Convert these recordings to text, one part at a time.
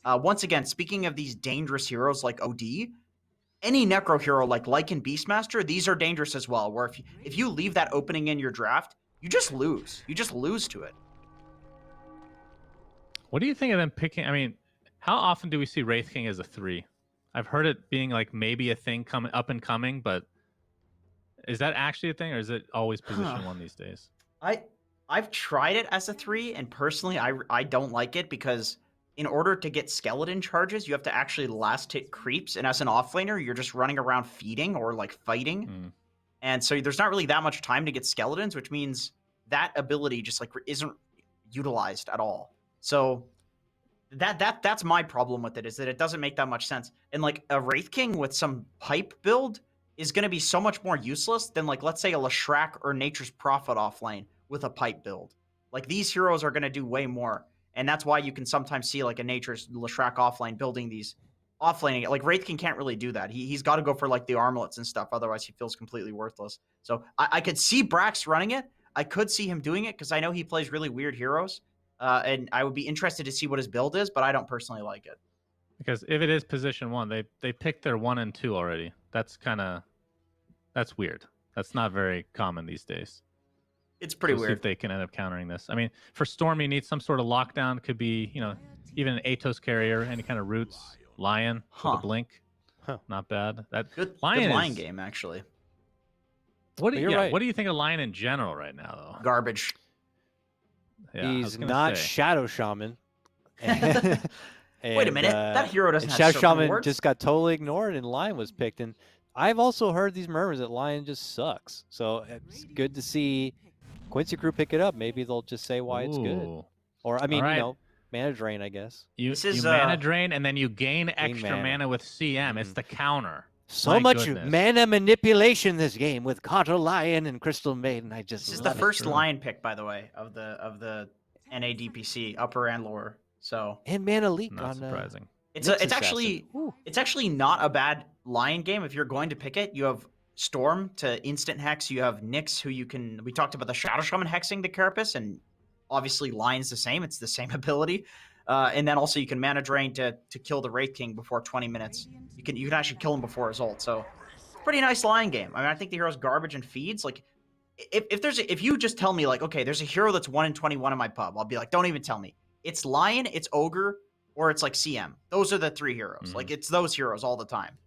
Once again, speaking of these dangerous heroes like OD, any Necro hero like Lycan Beastmaster, these are dangerous as well, where if you leave that opening in your draft, you just lose. You just lose to it. What do you think of them picking? I mean, how often do we see Wraith King as a 3? I've heard it being like maybe a thing coming up and coming, but is that actually a thing, or is it always position 1 these days? I've tried it as a 3, and personally, I don't like it because in order to get skeleton charges, you have to actually last hit creeps, and as an offlaner, you're just running around feeding or like fighting, and so there's not really that much time to get skeletons, which means that ability just like isn't utilized at all. So that's my problem with it, is that it doesn't make that much sense. And like a Wraith King with some pipe build is going to be so much more useless than like, let's say, a Leshrac or Nature's Prophet offlane with a pipe build. Like these heroes are going to do way more. And that's why you can sometimes see like a Nature's Leshrac offlane building these offlaning. Like Wraith King can't really do that. He's got to go for like the armlets and stuff. Otherwise he feels completely worthless. So I could see Brax running it. I could see him doing it because I know he plays really weird heroes. And I would be interested to see what his build is, but I don't personally like it. Because if it is position 1, they picked their 1 and 2 already. That's weird. That's not very common these days. It's pretty weird. See if they can end up countering this. I mean, for Storm, you need some sort of lockdown. Could be, even an Atos carrier, any kind of roots. Lion with a blink. Not bad. That good Lion Lion game, actually. What do you think of Lion in general right now, though? Garbage. Yeah, he's not Shadow Shaman. And, wait a minute, that hero doesn't have Shadow Shaman rewards? Just got totally ignored, and Lion was picked. And I've also heard these murmurs that Lion just sucks. So it's good to see Quincy crew pick it up. Maybe they'll just say why it's good. Or I mean, mana drain, I guess. You mana drain, and then you gain extra mana with CM. It's the counter. So much mana manipulation this game with Cotter Lion and Crystal Maiden. This is the first Lion pick, by the way, of the NA DPC, upper and lower. So and mana leak. Not surprising. It's actually not a bad Lion game if you're going to pick it. You have Storm to instant hex. You have Nyx, who we talked about the Shadow Shaman hexing the Carapace, and obviously Lion's the same. It's the same ability. And then also you can mana drain to kill the Wraith King before 20 minutes. You can actually kill him before his ult. So pretty nice Lion game. I mean, I think the hero's garbage and feeds. Like if you just tell me like, okay, there's a hero that's 1 in 21 in my pub, I'll be like, don't even tell me. It's Lion, it's Ogre, or it's like CM. Those are the 3 heroes. Like it's those heroes all the time.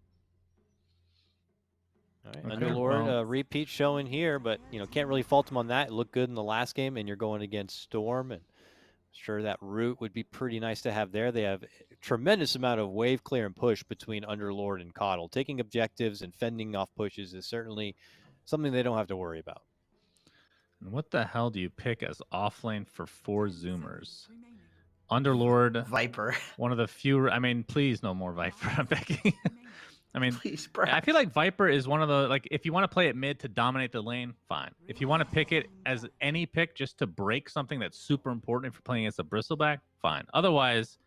All right. Underlord repeat showing here, but can't really fault him on that. It looked good in the last game, and you're going against Storm, and sure that root would be pretty nice to have there. They have a tremendous amount of wave clear and push between Underlord and Coddle. Taking objectives and fending off pushes is certainly something they don't have to worry about. And what the hell do you pick as offlane for 4 Zoomers? Underlord, Viper. One of the few. I mean, please no more Viper. I'm begging. I mean, please, I feel like Viper is one of the, like, if you want to play it mid to dominate the lane, fine. If you want to pick it as any pick just to break something that's super important if you're playing against a Bristleback, fine. Otherwise,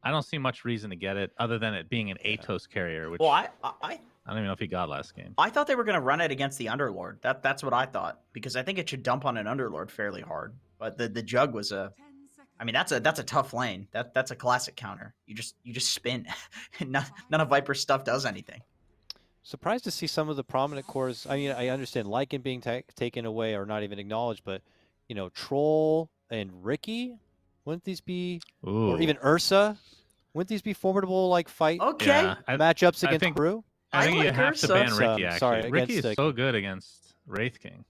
I don't see much reason to get it other than it being an Atos carrier, which I don't even know if he got last game. I thought they were going to run it against the Underlord. That's what I thought, because I think it should dump on an Underlord fairly hard. But the Jug was I mean, that's a tough lane. That's a classic counter. You just spin. None of Viper's stuff does anything. Surprised to see some of the prominent cores. I mean, I understand Lycan being taken away or not even acknowledged, but Troll and Ricky, wouldn't these be, or even Ursa, wouldn't these be formidable fight matchups against Brew? I think you have to ban Ricky. Actually, sorry, Ricky is so good against Wraith King.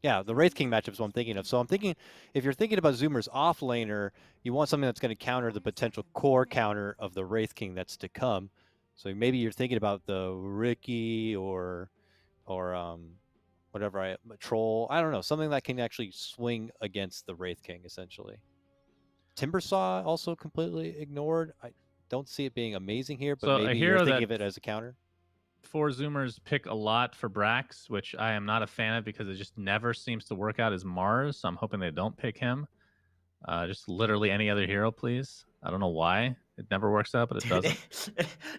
Yeah, the Wraith King matchup is what I'm thinking of. So I'm thinking, if you're thinking about Zoomer's off laner, you want something that's going to counter the potential core counter of the Wraith King that's to come. So maybe you're thinking about the Ricky or whatever, Troll. I don't know, something that can actually swing against the Wraith King, essentially. Timbersaw also completely ignored. I don't see it being amazing here, but maybe you're thinking of it as a counter. 4 Zoomers pick a lot for Brax, which I am not a fan of because it just never seems to work out as Mars. So I'm hoping they don't pick him. Just literally any other hero, please. I don't know why it never works out, but it doesn't.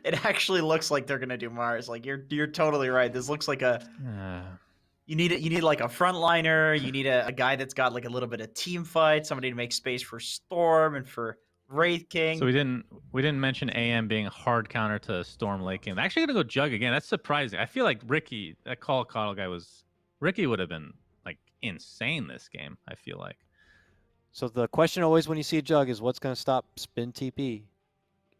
It actually looks like they're gonna do Mars. Like you're totally right. This looks like a. You need like a frontliner. You need a guy that's got like a little bit of team fight, somebody to make space for Storm and for Wraith King. So we didn't mention AM being a hard counter to Storm Lake King. They're actually gonna go Jug again. That's surprising. I feel like Ricky, that call guy was Ricky would have been like insane this game. I feel like. So the question always when you see a Jug is what's going to stop spin TP,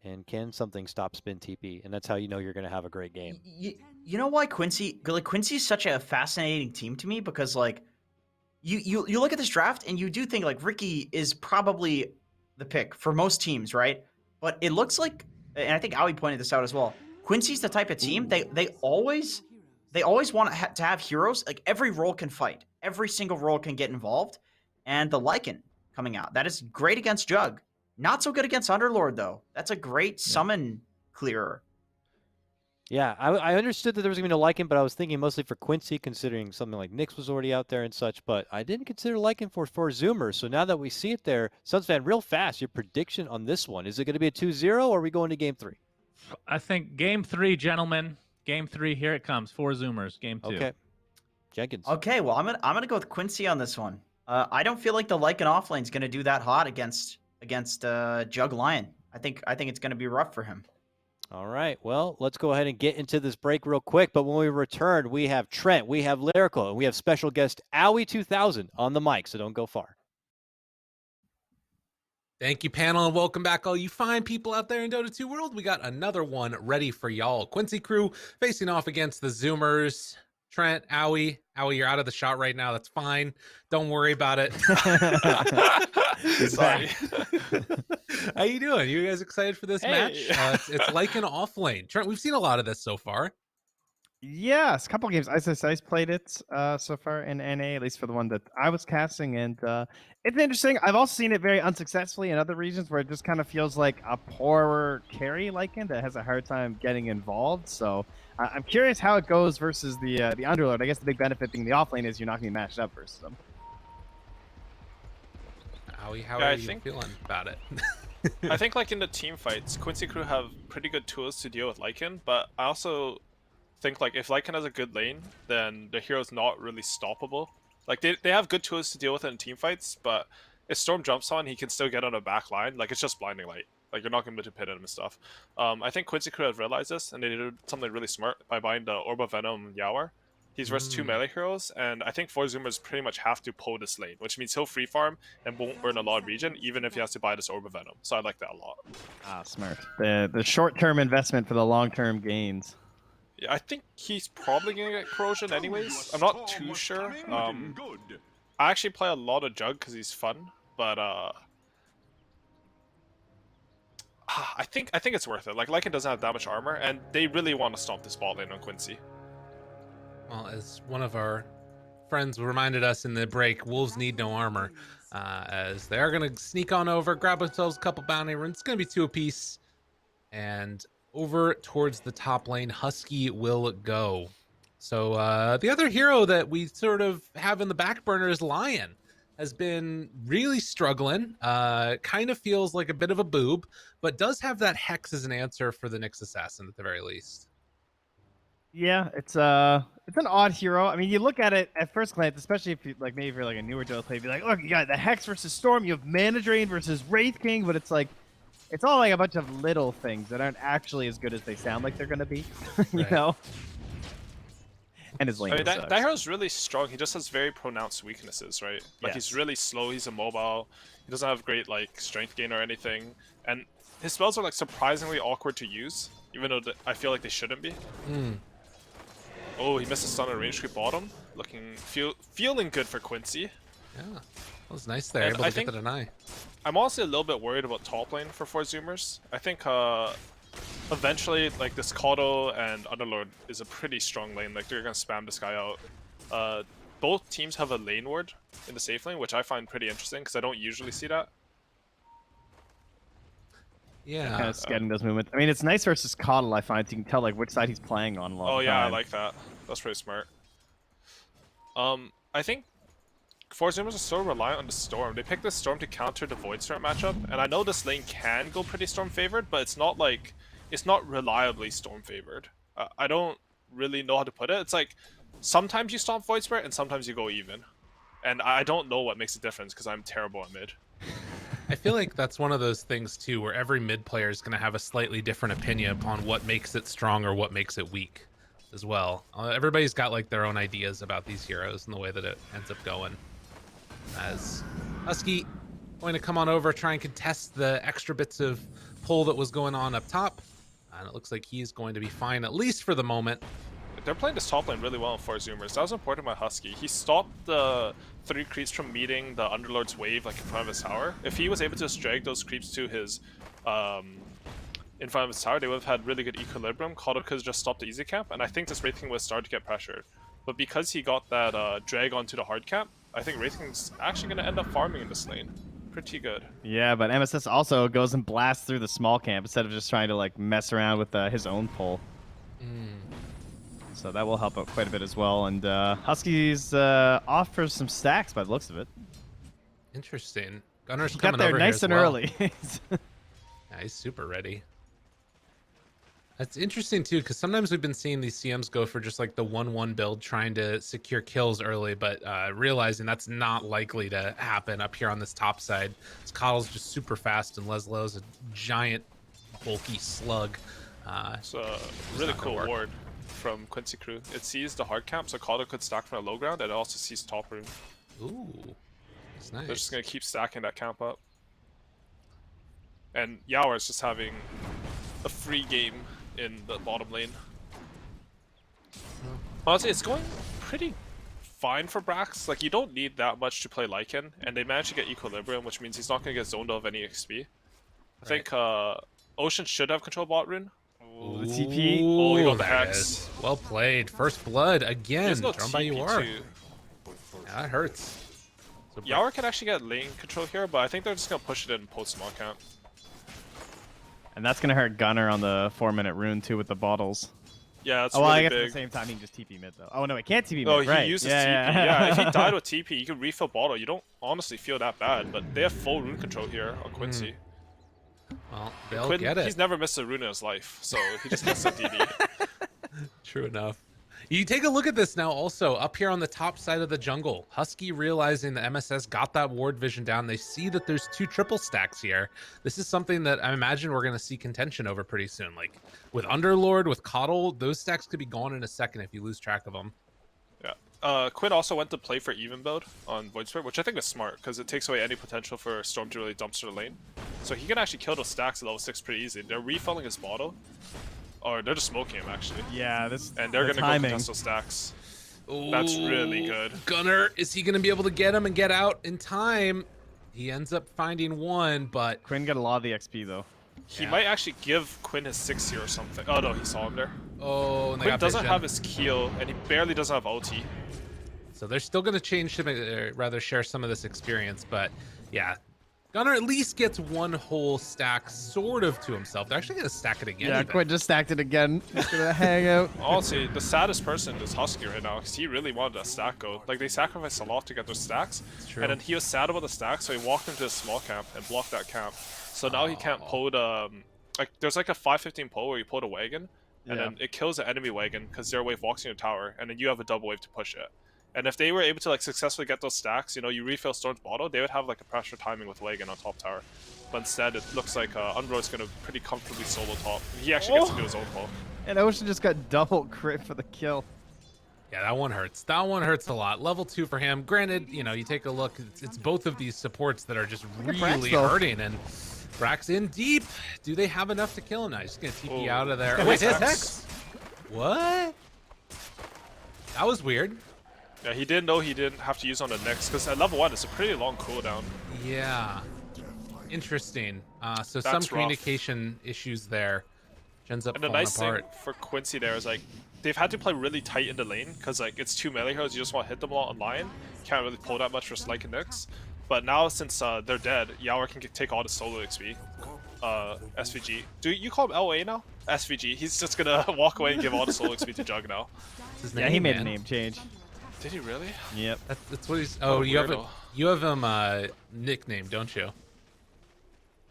and can something stop spin TP? And that's how you know you're going to have a great game. You know why Quincy's such a fascinating team to me, because like you look at this draft and you do think like Ricky is probably the pick for most teams, right? But it looks like, and I think Owie pointed this out as well, Quincy's the type of team they always want to have heroes. Like every role can fight, every single role can get involved, and the Lycan coming out, that is great against Jug. Not so good against Underlord though. That's a great summon clearer. Yeah, I understood that there was going to be no Lycan, but I was thinking mostly for Quincy, considering something like Nyx was already out there and such, but I didn't consider Lycan for Zoomers. So now that we see it there, Sunsfan, real fast, your prediction on this one. Is it going to be a 2-0 or are we going to game 3? I think game 3, gentlemen. Game 3, here it comes. 4 Zoomers. Game 2. Okay. Jenkins. Okay, well, I'm gonna go with Quincy on this one. I don't feel like the Lycan offlane is gonna do that hot against Jug Lion. I think it's gonna be rough for him. All right, well, let's go ahead and get into this break real quick. But when we return, we have Trent, we have Lyrical, and we have special guest Owie 2000 on the mic, so don't go far. Thank you, panel, and welcome back, all you fine people out there in Dota 2 world. We got another one ready for y'all. Quincy crew facing off against the Zoomers. Trent, Owie, you're out of the shot right now. That's fine. Don't worry about it. Sorry. How you doing? You guys excited for this match? It's like an off lane. Trent, we've seen a lot of this so far. Yes, a couple of games. Ice played it so far in NA, at least for the one that I was casting, and it's interesting. I've also seen it very unsuccessfully in other regions where it just kind of feels like a poorer carry Lycan that has a hard time getting involved. So I'm curious how it goes versus the Underlord. I guess the big benefit being the offlane is you're not going to be matched up versus them. Owie, how are you feeling about it? I think like in the team fights, Quincy crew have pretty good tools to deal with Lycan, but I also think like if Lycan has a good lane, then the hero's not really stoppable. Like they have good tools to deal with it in team fights, but if Storm jumps on, he can still get on a back line. Like it's just blinding light. Like you're not going to be able to pit him and stuff. I think Quincy crew have realized this, and they did something really smart by buying the Orb of Venom Yawar. He's versus 2 melee heroes, and I think 4 Zoomers pretty much have to pull this lane, which means he'll free farm and won't burn a lot of regen, even if he has to buy this Orb of Venom. So I like that a lot. Ah, smart. The short-term investment for the long-term gains. Yeah, I think he's probably going to get Corrosion anyways. I'm not too sure. I actually play a lot of Jug because he's fun, but I think it's worth it. Like Lycan doesn't have that much armor, and they really want to stomp this bot lane on Quincy. Well, as one of our friends reminded us in the break, wolves need no armor, as they are going to sneak on over, grab themselves a couple bounty runs. It's going to be 2 apiece, and over towards the top lane, Husky will go. So the other hero that we sort of have in the back burner is Lion. Has been really struggling, kind of feels like a bit of a boob, but does have that Hex as an answer for the Nyx Assassin at the very least. Yeah, it's an odd hero. I mean, you look at it at first glance, especially if you like maybe if you're like a newer Dota player, you'd be like, look, you got the Hex versus Storm, you have Mana Drain versus Wraith King, but it's like it's all like a bunch of little things that aren't actually as good as they sound like they're gonna be. You know? And his lane. I mean, that hero's really strong. He just has very pronounced weaknesses, right? Like he's really slow, he's immobile, he doesn't have great like strength gain or anything. And his spells are like surprisingly awkward to use, even though I feel like they shouldn't be. Oh, he missed a stun on range creep bottom. Feeling good for Quincy. Yeah, that was nice there, able to get the deny. I'm honestly a little bit worried about top lane for 4 Zoomers. I think eventually, like this Kodo and Underlord is a pretty strong lane. Like they're gonna spam this guy out. Both teams have a lane ward in the safe lane, which I find pretty interesting because I don't usually see that. Yeah, kind of getting those movements. I mean, it's nice versus Coddle. I find you can tell like which side he's playing on. Oh yeah, I like that. That's pretty smart. I think 4 Zoomers are so reliant on the Storm. They picked the Storm to counter the Void Storm matchup, and I know this lane can go pretty Storm favored, but it's not reliably Storm favored. I don't really know how to put it. It's like sometimes you stomp Void Spirit and sometimes you go even, and I don't know what makes a difference because I'm terrible at mid. I feel like that's one of those things too, where every mid player is going to have a slightly different opinion upon what makes it strong or what makes it weak, as well. Everybody's got like their own ideas about these heroes and the way that it ends up going. As Husky going to come on over, try and contest the extra bits of pull that was going on up top, and it looks like he's going to be fine at least for the moment. They're playing this top lane really well in 4 Zoomers. That was important by Husky. He stopped the 3 creeps from meeting the Underlord's wave like in front of his tower. If he was able to just drag those creeps to his in front of his tower, they would have had really good equilibrium. Kodo could have just stopped the easy camp, and I think this Wraith King would start to get pressured. But because he got that drag onto the hard camp, I think Wraith King's actually going to end up farming in this lane. Pretty good. Yeah, but MSS also goes and blasts through the small camp instead of just trying to like mess around with his own pull. So that will help out quite a bit as well. And Husky's off for some stacks by the looks of it. Interesting. Gunner's He coming got there over nice here and as well. early. Yeah, he's super ready. That's interesting too, because sometimes we've been seeing these CMs go for just like the 1-1 build, trying to secure kills early, but realizing that's not likely to happen up here on this top side. Coddle's just super fast, and Leslow's a giant, bulky slug. It's a really cool ward from Quincy crew. It sees the hard camp, so Kodo could stack from the low ground, and it also sees top room. Ooh, that's nice. They're just going to keep stacking that camp up. And Yaoer is just having a free game in the bottom lane. Honestly, it's going pretty fine for Brax. Like, you don't need that much to play Lycan, and they managed to get equilibrium, which means he's not going to get zoned out of any XP. I think Ocean should have control bot rune. Ooh, the TP. Oh, he got there it Hex. is. Well played. First blood again. There's no Drawn by you TP are. too. Yeah, that hurts. So Yaoer can actually get lane control here, but I think they're just going to push it in post small camp. And that's gonna hurt Gunner on the 4-minute rune too with the bottles. Yeah, it's Oh, well, I really guess at big. the same time he can just TP mid though. Oh no, he can't TP mid. No, he right. uses yeah, TP. Yeah. Yeah, if he died with TP, you could refill bottle. You don't honestly feel that bad, but they have full rune control here on Quincy. Well, they'll Quinn, get it. he's never missed a rune in his life, so he just gets a DD. True enough. You take a look at this now also, up here on the top side of the jungle. Husky realizing the MSS got that ward vision down. They see that there's 2 triple stacks here. This is something that I imagine we're going to see contention over pretty soon. Like, with Underlord, with Coddle, those stacks could be gone in a second if you lose track of them. Yeah. Quinn also went to play for even build on Void Spirit, which I think is smart, because it takes away any potential for Storm to really dumpster the lane. So he can actually kill those stacks at level 6 pretty easy. They're refilling his bottle. Or they're just smoking him, actually. Yeah, this. And they're the going to go timing. contest those stacks. That's really good. Gunner, is he going to be able to get him and get out in time? He ends up finding one, but Quinn got a lot of the XP though. He might actually give Quinn his 6 or something. Oh no, he saw him there. oh, and they Quinn got doesn't vision. have his keel, and he barely doesn't have ulti. So they're still going to change him, rather share some of this experience, but yeah. Gunner at least gets one whole stack sort of to himself. They're actually going to stack it again. Yeah, even. Quinn just stacked it again. Just gonna hang out. Honestly, the saddest person is Husky right now, because he really wanted a stack go. Like, they sacrificed a lot to get their stacks, true. and then he was sad about the stack, so he walked into a small camp and blocked that camp. So now he can't pull the... Like, there's like a 515 pull where you pull the wagon, and then it kills the enemy wagon, because their wave walks in your tower, and then you have a double wave to push it. And if they were able to like successfully get those stacks, you know, you refill Storm's bottle, they would have like a pressure timing with Wagon on top tower. But instead, it looks like Unro's going to pretty comfortably solo top. He actually gets to do his own pull. And Ocean just got double crit for the kill. Yeah, that one hurts. That one hurts a lot. Level 2 for him. Granted, you know, you take a look, it's both of these supports that are just really hurting. And Brax in deep. Do they have enough to kill him? No, he's just going to TP out of there. Oh, wait, his Hex? What? That was weird. Yeah, he didn't know he didn't have to use on the next, because at level 1, it's a pretty long cooldown. Yeah. Interesting. So That's some rough. communication issues there. Which ends up And the falling nice apart. thing for Quincy there is like, they've had to play really tight in the lane, because like it's 2 melee heroes, you just want to hit them a lot online. You can't really pull that much for Slyke and Nyx. But now, since they're dead, Yaoer can take all the solo XP. SVG. Do you call him LA now? SVG. He's just gonna walk away and give all the solo XP to Jug now. His Yeah, he name, made a man. name change. Did he really? Yep. That's what he's. What Oh, a you have weirdo. you have him nickname, don't you?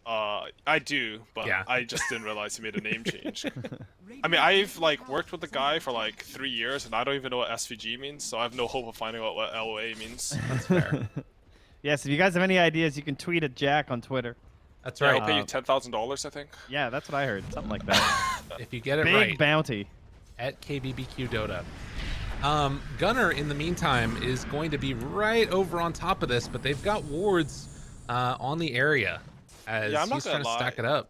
I do, but Yeah. I just didn't realize he made a name change. I mean, I've like worked with the guy for like 3 years, and I don't even know what SVG means, so I have no hope of finding out what LOA means. That's fair. Yes, if you guys have any ideas, you can tweet at Jack on Twitter. That's Yeah, right. I'll pay you $10,000, I think. Yeah, that's what I heard. Something like that. If you get it Big right, bounty. at KBBQ Dota. Gunner, in the meantime, is going to be right over on top of this, but they've got wards on the area as Yeah, I'm not he's gonna trying to stack lie. it up.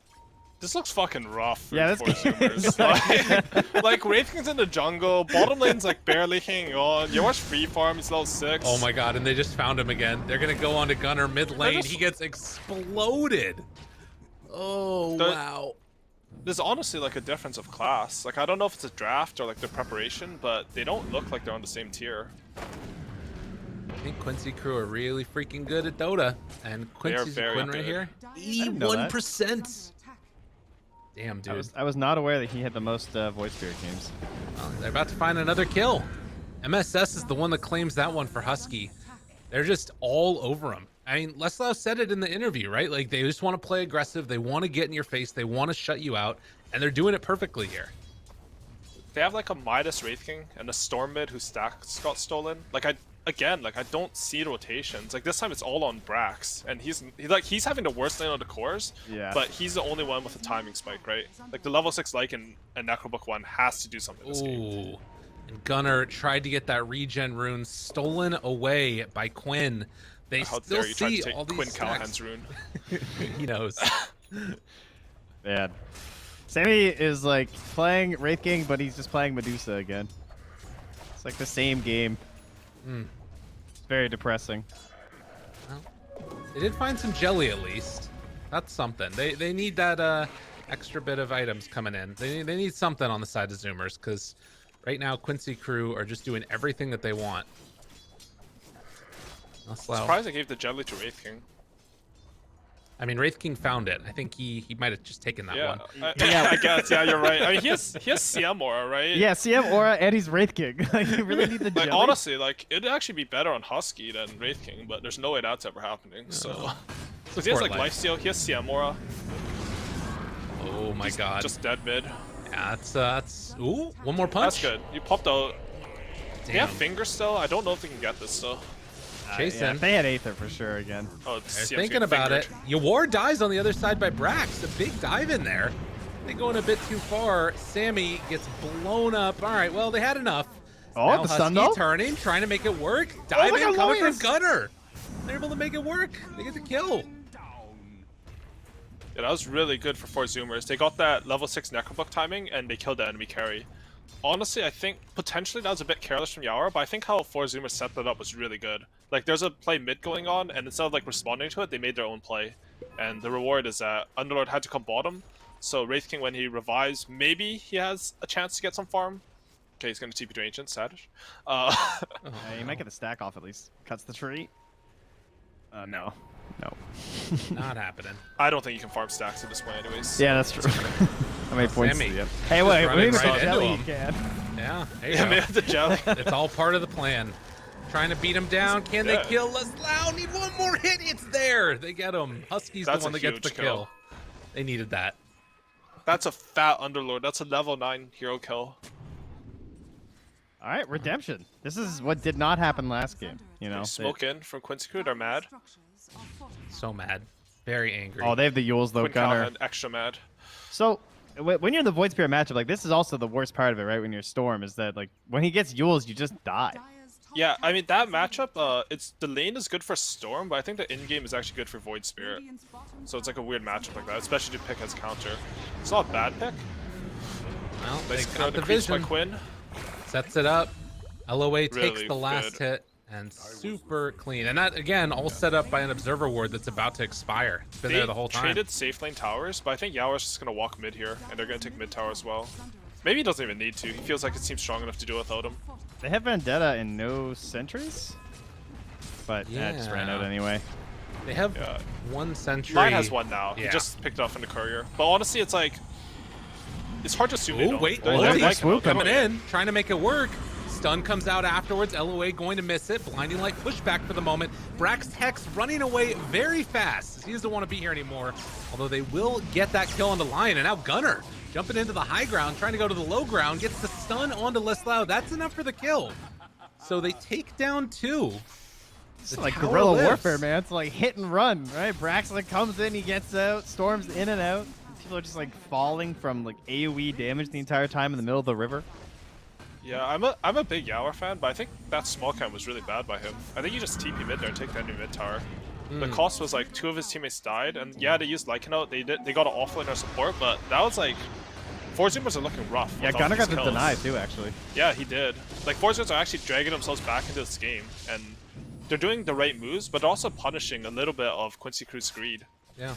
This looks fucking rough for Yeah, four that's Zoomers. like Wraith King's in the jungle, bottom lane's like barely hanging on. You watch free farm, he's level 6. Oh my god, and they just found him again. They're gonna go on to Gunner mid lane. He gets exploded. Oh, wow. There's honestly like a difference of class. Like I don't know if it's a draft or like the preparation, but they don't look like they're on the same tier. I think Quincy crew are really freaking good at Dota. And Quincy's very Quinn right good. here. didn't know that. 81%. Damn, dude. I was not aware that he had the most Void Spirit games. Well, they're about to find another kill. MSS is the one that claims that one for Husky. They're just all over him. I mean, Leslau said it in the interview, right? Like, they just want to play aggressive. They want to get in your face. They want to shut you out. And they're doing it perfectly here. They have like a Midas Wraith King and a Storm mid whose stacks got stolen. Like I don't see rotations. Like this time it's all on Brax, and he's having the worst lane on the cores. Yeah. But he's the only one with a timing spike, right? Like the level 6 Lycan and Necrobook one has to do something this game. Ooh. And Gunner tried to get that regen rune stolen away by Quinn. They How still dare you try see to take all these Quinn stacks. Callahan's rune? He knows. Man. Sammy is like playing Wraith King, but he's just playing Medusa again. It's like the same game. It's very depressing. Well, they did find some jelly at least. That's something. They need that extra bit of items coming in. They need something on the side of Zoomers, because right now Quincy crew are just doing everything that they want. Surprised I gave the jelly to Wraith King. I mean, Wraith King found it. I think he might have just taken that Yeah, one. I guess. Yeah, you're right. I mean, he has CM aura, right? Yeah, CM Aura and he's Wraith King. Like, you really need the Like jelly? honestly, like it'd actually be better on Husky than Wraith King, but there's no way that's ever happening. So, because he has like lifesteal, he has CM aura. Oh my god. Just dead mid. Yeah, that's ooh, one more punch. That's good. You popped out. They have Damn. fingers still. I don't know if they can get this still. Chase Yeah, in. if they had Aether for sure again. Oh, They're CM's thinking getting about fingered. it. Yawar dies on the other side by Brax. A big dive in there. They going a bit too far. Sammy gets blown up. All right, well, they had enough. Oh, Now the stun though? Husky turning, trying to make it work. look Diving, at coming from Lois. Gunner. They're able to make it work. They get the kill. Yeah, that was really good for 4 Zoomers. They got that level 6 Necrobook timing, and they killed the enemy carry. Honestly, I think potentially that was a bit careless from Yawar, but I think how 4 Zoomers set that up was really good. Like, there's a play mid going on, and instead of like responding to it, they made their own play. And the reward is that Underlord had to come bottom, so Wraith King, when he revives, maybe he has a chance to get some farm. Okay, he's gonna TP to Ancient, savage. Yeah, you might get the stack off at least. Cuts the tree. No. No. Not happening. I don't think you can farm stacks at this point anyways. Yeah, that's true. How many points Sammy do you have? Hey, just wait, running maybe right into jelly him. you can. Yeah, there you Yeah, go. man, the jelly. It's all part of the plan. Trying to beat him down. Can they Yeah. kill Leslau? Need one more hit. It's there. They get him. Husky's That's the one a that gets the huge kill. kill. They needed that. That's a fat Underlord. That's a level 9 hero kill. All right, redemption. This is what did not happen last game. You know. Smoke in from Quincy Crew, they're mad. So mad. Very angry. Oh, they have the Yules though, Quinn Gunner. Callahan, extra mad. So when you're in the Void Spirit matchup, like this is also the worst part of it, right? When you're Storm, is that like when he gets Yules, you just die. Yeah, I mean that matchup, it's the lane is good for Storm, but I think the in game is actually good for Void Spirit. So it's like a weird matchup like that, especially to pick as counter. It's not a bad pick. Well, they Nice got the creeps by vision. Quinn. Sets it up. LOA takes Really the last good. hit and super clean. And that, again, all set up by an Observer Ward that's about to expire. It's been They there the whole time. traded safe lane towers, but I think Yao's just gonna walk mid here, and they're gonna take mid tower as well. Maybe he doesn't even need to. He feels like it seems strong enough to do it without him. They have Vendetta and no sentries, but that just ran out Yeah. anyway. They have Yeah. one sentry. Mine has one now. Yeah. He just picked it up from the courier. But honestly, it's like it's hard to assume. they Oh, don't. wait. They're there's like the swoop him. Coming in, trying to make it work. Stun comes out afterwards. LOA going to miss it. Blinding light pushback for the moment. Brax Hex running away very fast. He doesn't want to be here anymore. Although they will get that kill on the Lion. And now Gunner jumping into the high ground, trying to go to the low ground. Gets the stun onto Leslau. That's enough for the kill. So they take down 2. It's The like tower guerrilla lives. warfare, man. It's like hit and run, right? Braxton comes in, he gets out, storms in and out. People are just like falling from like AoE damage the entire time in the middle of the river. Yeah, I'm a big Yower fan, but I think that small camp was really bad by him. I think he just TP mid there and take the enemy mid tower. The cost was like 2 of his teammates died, and yeah, they used Lycan out. They got an offlaner support, but that was like 4 Zoomers are looking rough. Yeah, without Gunnar these got the kills. deny too, actually. Yeah, he did. Like 4 Zoomers are actually dragging themselves back into this game, and they're doing the right moves, but also punishing a little bit of Quincy Crew's greed. Yeah.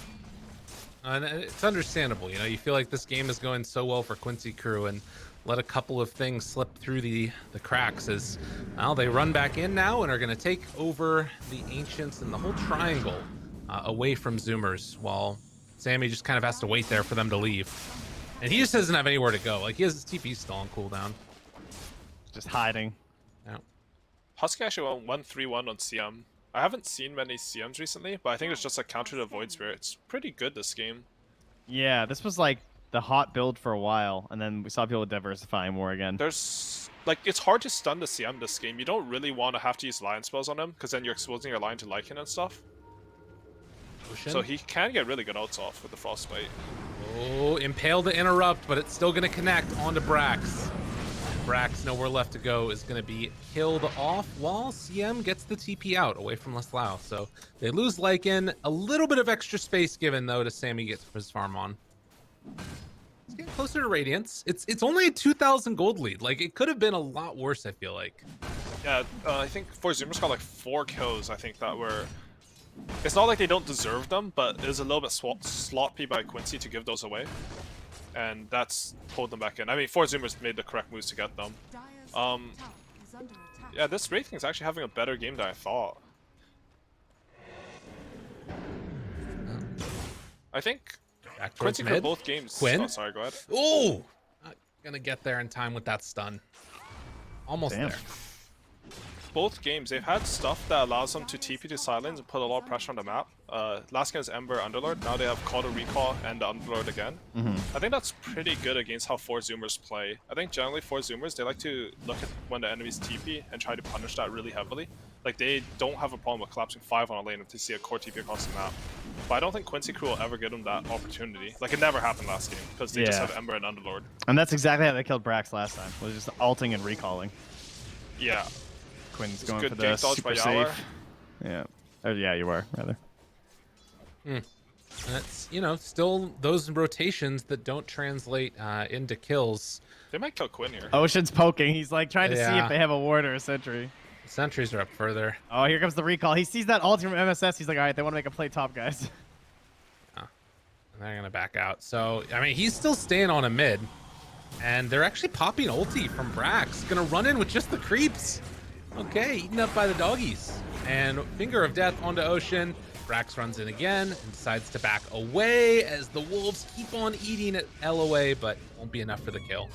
And it's understandable, you know, you feel like this game is going so well for Quincy Crew and let a couple of things slip through the cracks as, well, they run back in now and are going to take over the Ancients and the whole triangle away from Zoomers, while Sammy just kind of has to wait there for them to leave. And he just doesn't have anywhere to go. Like, he has his TP still on cooldown. Just hiding. Yeah. Husky actually went 1-3-1 on CM. I haven't seen many CMs recently, but I think it's just a counter to Void Spirit. It's pretty good this game. Yeah, this was like the hot build for a while, and then we saw people diversifying more again. There's like, it's hard to stun the CM this game. You don't really want to have to use Lion spells on him, because then you're exposing your Lion to Lycan and stuff. Ocean. So he can get really good outs off with the Frostbite. Oh, impale to interrupt, but it's still going to connect onto Brax. Brax, nowhere left to go, is going to be killed off while CM gets the TP out away from Leslau. So they lose Lycan. A little bit of extra space given, though, to Sammy get his farm on. It's getting closer to Radiance. It's only a 2,000 gold lead. Like, it could have been a lot worse, I feel like. Yeah, I think 4 Zoomers got like 4 kills, I think, that were... It's not like they don't deserve them, but it was a little bit sloppy by Quincy to give those away. And that's pulled them back in. I mean, 4 Zoomers made the correct moves to get them. Yeah, this Wraithing is actually having a better game than I thought. I think Back towards Quincy could mid. both games. Quinn? Oh, sorry, go ahead. Oh! Not gonna get there in time with that stun. Almost Damn. there. Both games, they've had stuff that allows them to TP to silence and put a lot of pressure on the map. Last game was Ember Underlord, now they have Call to Recall and the Underlord again. I think that's pretty good against how 4 Zoomers play. I think generally 4 Zoomers, they like to look at when the enemy's TP and try to punish that really heavily. Like, they don't have a problem with collapsing 5 on a lane if they see a core TP across the map. But I don't think Quincy Crew will ever give them that opportunity. Like, it never happened last game, because they just Yeah. have Ember and Underlord. And that's exactly how they killed Brax last time. Was just alting and recalling. Yeah. Quinn's It's going good for the gank dodge super by Yower. safe. Yeah. Or, yeah, you are, rather. And it's, you know, still those rotations that don't translate into kills. They might kill Quinn here. Ocean's poking. He's like trying to see Yeah. if they have a ward or a sentry. The sentries are up further. Oh, here comes the recall. He sees that ulti from MSS. He's like, all right, they want to make a play top, guys. And they're going to back out. So, I mean, he's still staying on a mid. And they're actually popping ulti from Brax. Going to run in with just the creeps. Okay, eaten up by the doggies. And Finger of Death onto Ocean. Brax runs in again and decides to back away as the wolves keep on eating at LOA, but won't be enough for the kill.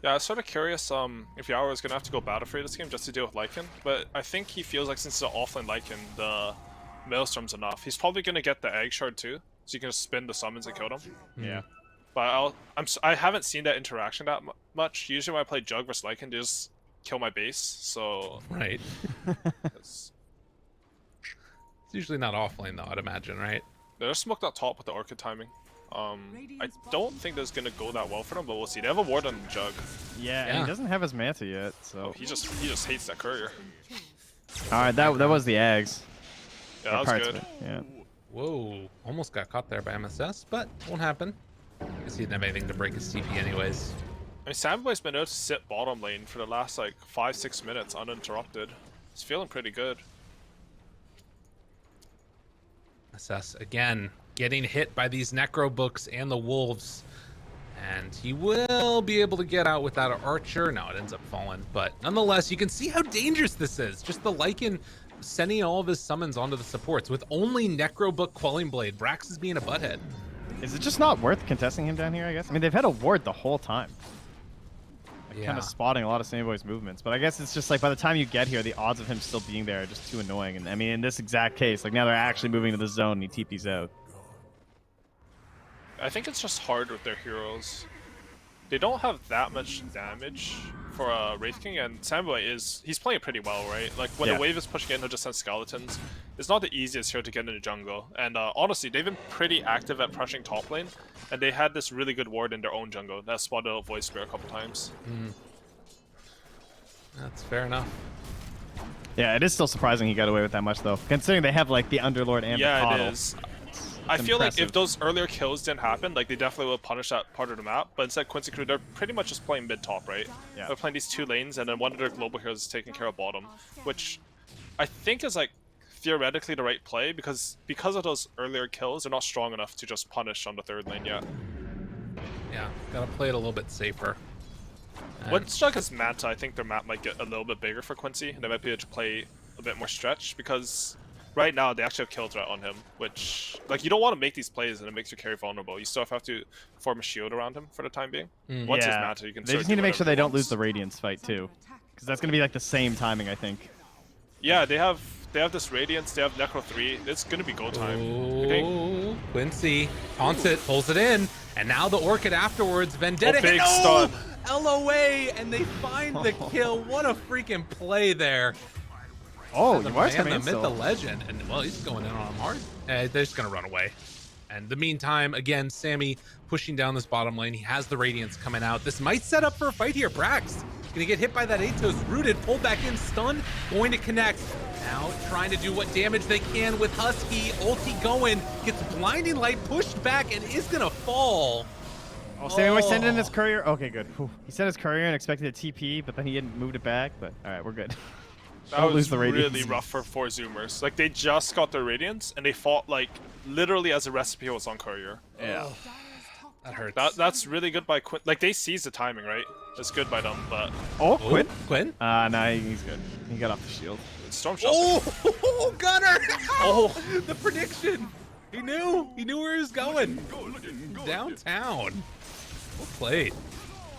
Yeah, I was sort of curious if Yower was going to have to go Battle Free this game just to deal with Lycan, but I think he feels like since it's an offline Lycan, the Maelstrom's enough. He's probably going to get the Egg Shard too, so you can just spin the summons and kill them. Yeah. But I haven't seen that interaction that much. Usually when I play Jug versus Lycan, they just kill my base, so... Right. It's usually not offlane though, I'd imagine, right? they're smoked up top with the Orchid timing. I don't think that's going to go that well for them, but we'll see. They have a ward on Jug. Yeah, and Yeah. he doesn't have his manta yet, so... Oh, he just hates that courier. All right, that was the Ags. Yeah, Or that was parts good. of it, yeah. Whoa, almost got caught there by MSS, but won't happen. I guess he didn't have anything to break his TP anyways. I mean, Samboy's been able to sit bottom lane for the last like 5-6 minutes uninterrupted. He's feeling pretty good. MSS again getting hit by these necro books and the wolves, and he will be able to get out without an archer. No, it ends up falling, but nonetheless, you can see how dangerous this is. Just the Lycan sending all of his summons onto the supports with only necro book Quelling Blade. Brax is being a butthead. Is it just not worth contesting him down here, I guess? I mean, they've had a ward the whole time. Yeah. Kind of spotting a lot of Samboy's movements. But I guess it's just like by the time you get here, the odds of him still being there are just too annoying. And I mean, in this exact case, like now they're actually moving to the zone and he TP's out. I think it's just hard with their heroes. They don't have that much damage for Wraith King, and Samurai he's playing it pretty well, right? Like when Yeah. the wave is pushing in, he'll just send skeletons. It's not the easiest hero to get into jungle, and honestly, they've been pretty active at pushing top lane, and they had this really good ward in their own jungle that spotted a Void Spear a couple times. That's fair enough. Yeah, it is still surprising he got away with that much, though, considering they have like the Underlord and the Yeah, Coddle. it is. I feel like impressive. if those earlier kills didn't happen, like they definitely would punish that part of the map. But instead, Quincy Crew, they're pretty much just playing mid top, right? Yeah. They're playing these two lanes, and then one of their global heroes is taking care of bottom, which I think is like theoretically the right play because of those earlier kills, they're not strong enough to just punish on the third lane yet. Yeah, gotta play it a little bit safer. Once Jug has Manta, I think their map might get a little bit bigger for Quincy, and they might be able to play a bit more stretch because right now they actually have kill threat on him, which like you don't want to make these plays and it makes your carry vulnerable. You still have to form a shield around him for the time being. Once he's Manta, you can. They just need to make sure they don't lose the Radiance fight too, because that's gonna be like the same timing, I think. Yeah, they have this Radiance, they have Necro 3. It's gonna be go time. Okay. Oh, Quincy taunts it, pulls it in, and now the Orchid afterwards. Vendetta Oh, big hit. stun. LOA, and they find the kill. What a freaking play there. Oh, The you are man, coming the in myth, the still. legend, and well, he's going in on him hard. They're just gonna run away. And the meantime, again, Sammy pushing down this bottom lane. He has the Radiance coming out. This might set up for a fight here. Brax gonna get hit by that Atos, rooted, pulled back in, stunned, going to connect. Now trying to do what damage they can with Husky. Ulti going, gets blinding light pushed back and is gonna fall. Oh, Sammy was sending his courier. Okay, good. Whew. He sent his courier and expected a TP, but then he hadn't moved it back. But all right, we're good. That Don't lose was the Radiance. really rough for 4 Zoomers. Like they just got their Radiance and they fought like literally as the recipe was on courier. Yeah. That hurts. That's really good by Quinn. Like they seized the timing, right? That's good by them, but Oh, Oh, Quinn. Quinn? Nah, he's good. He got off the shield. Storm Shot. Oh, Gunner! Oh. The prediction. He knew where he was going. Downtown. Well played.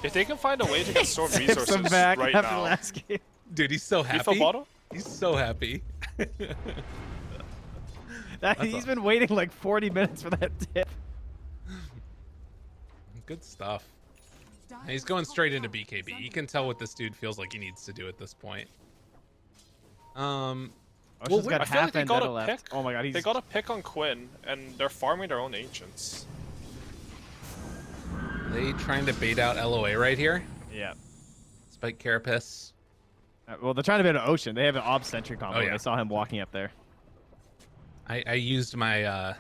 If they can find a way to get Storm Tips resources him back right after now. last game. Dude, he's so happy. Refill bottle? He's so happy. He's been waiting like 40 minutes for that tip. Good stuff. And he's going straight into BKB. You can tell what this dude feels like he needs to do at this point. Ocean's got I feel half like they got Vendetta a left. pick. Oh my god, he's They got a pick on Quinn, and they're farming their own Ancients. They trying to bait out LOA right here. yeah. Spike Carapace. Well, they're trying to beat an Ocean. They have an Ob Sentry combo. Oh, And yeah. I saw him walking up there. I used my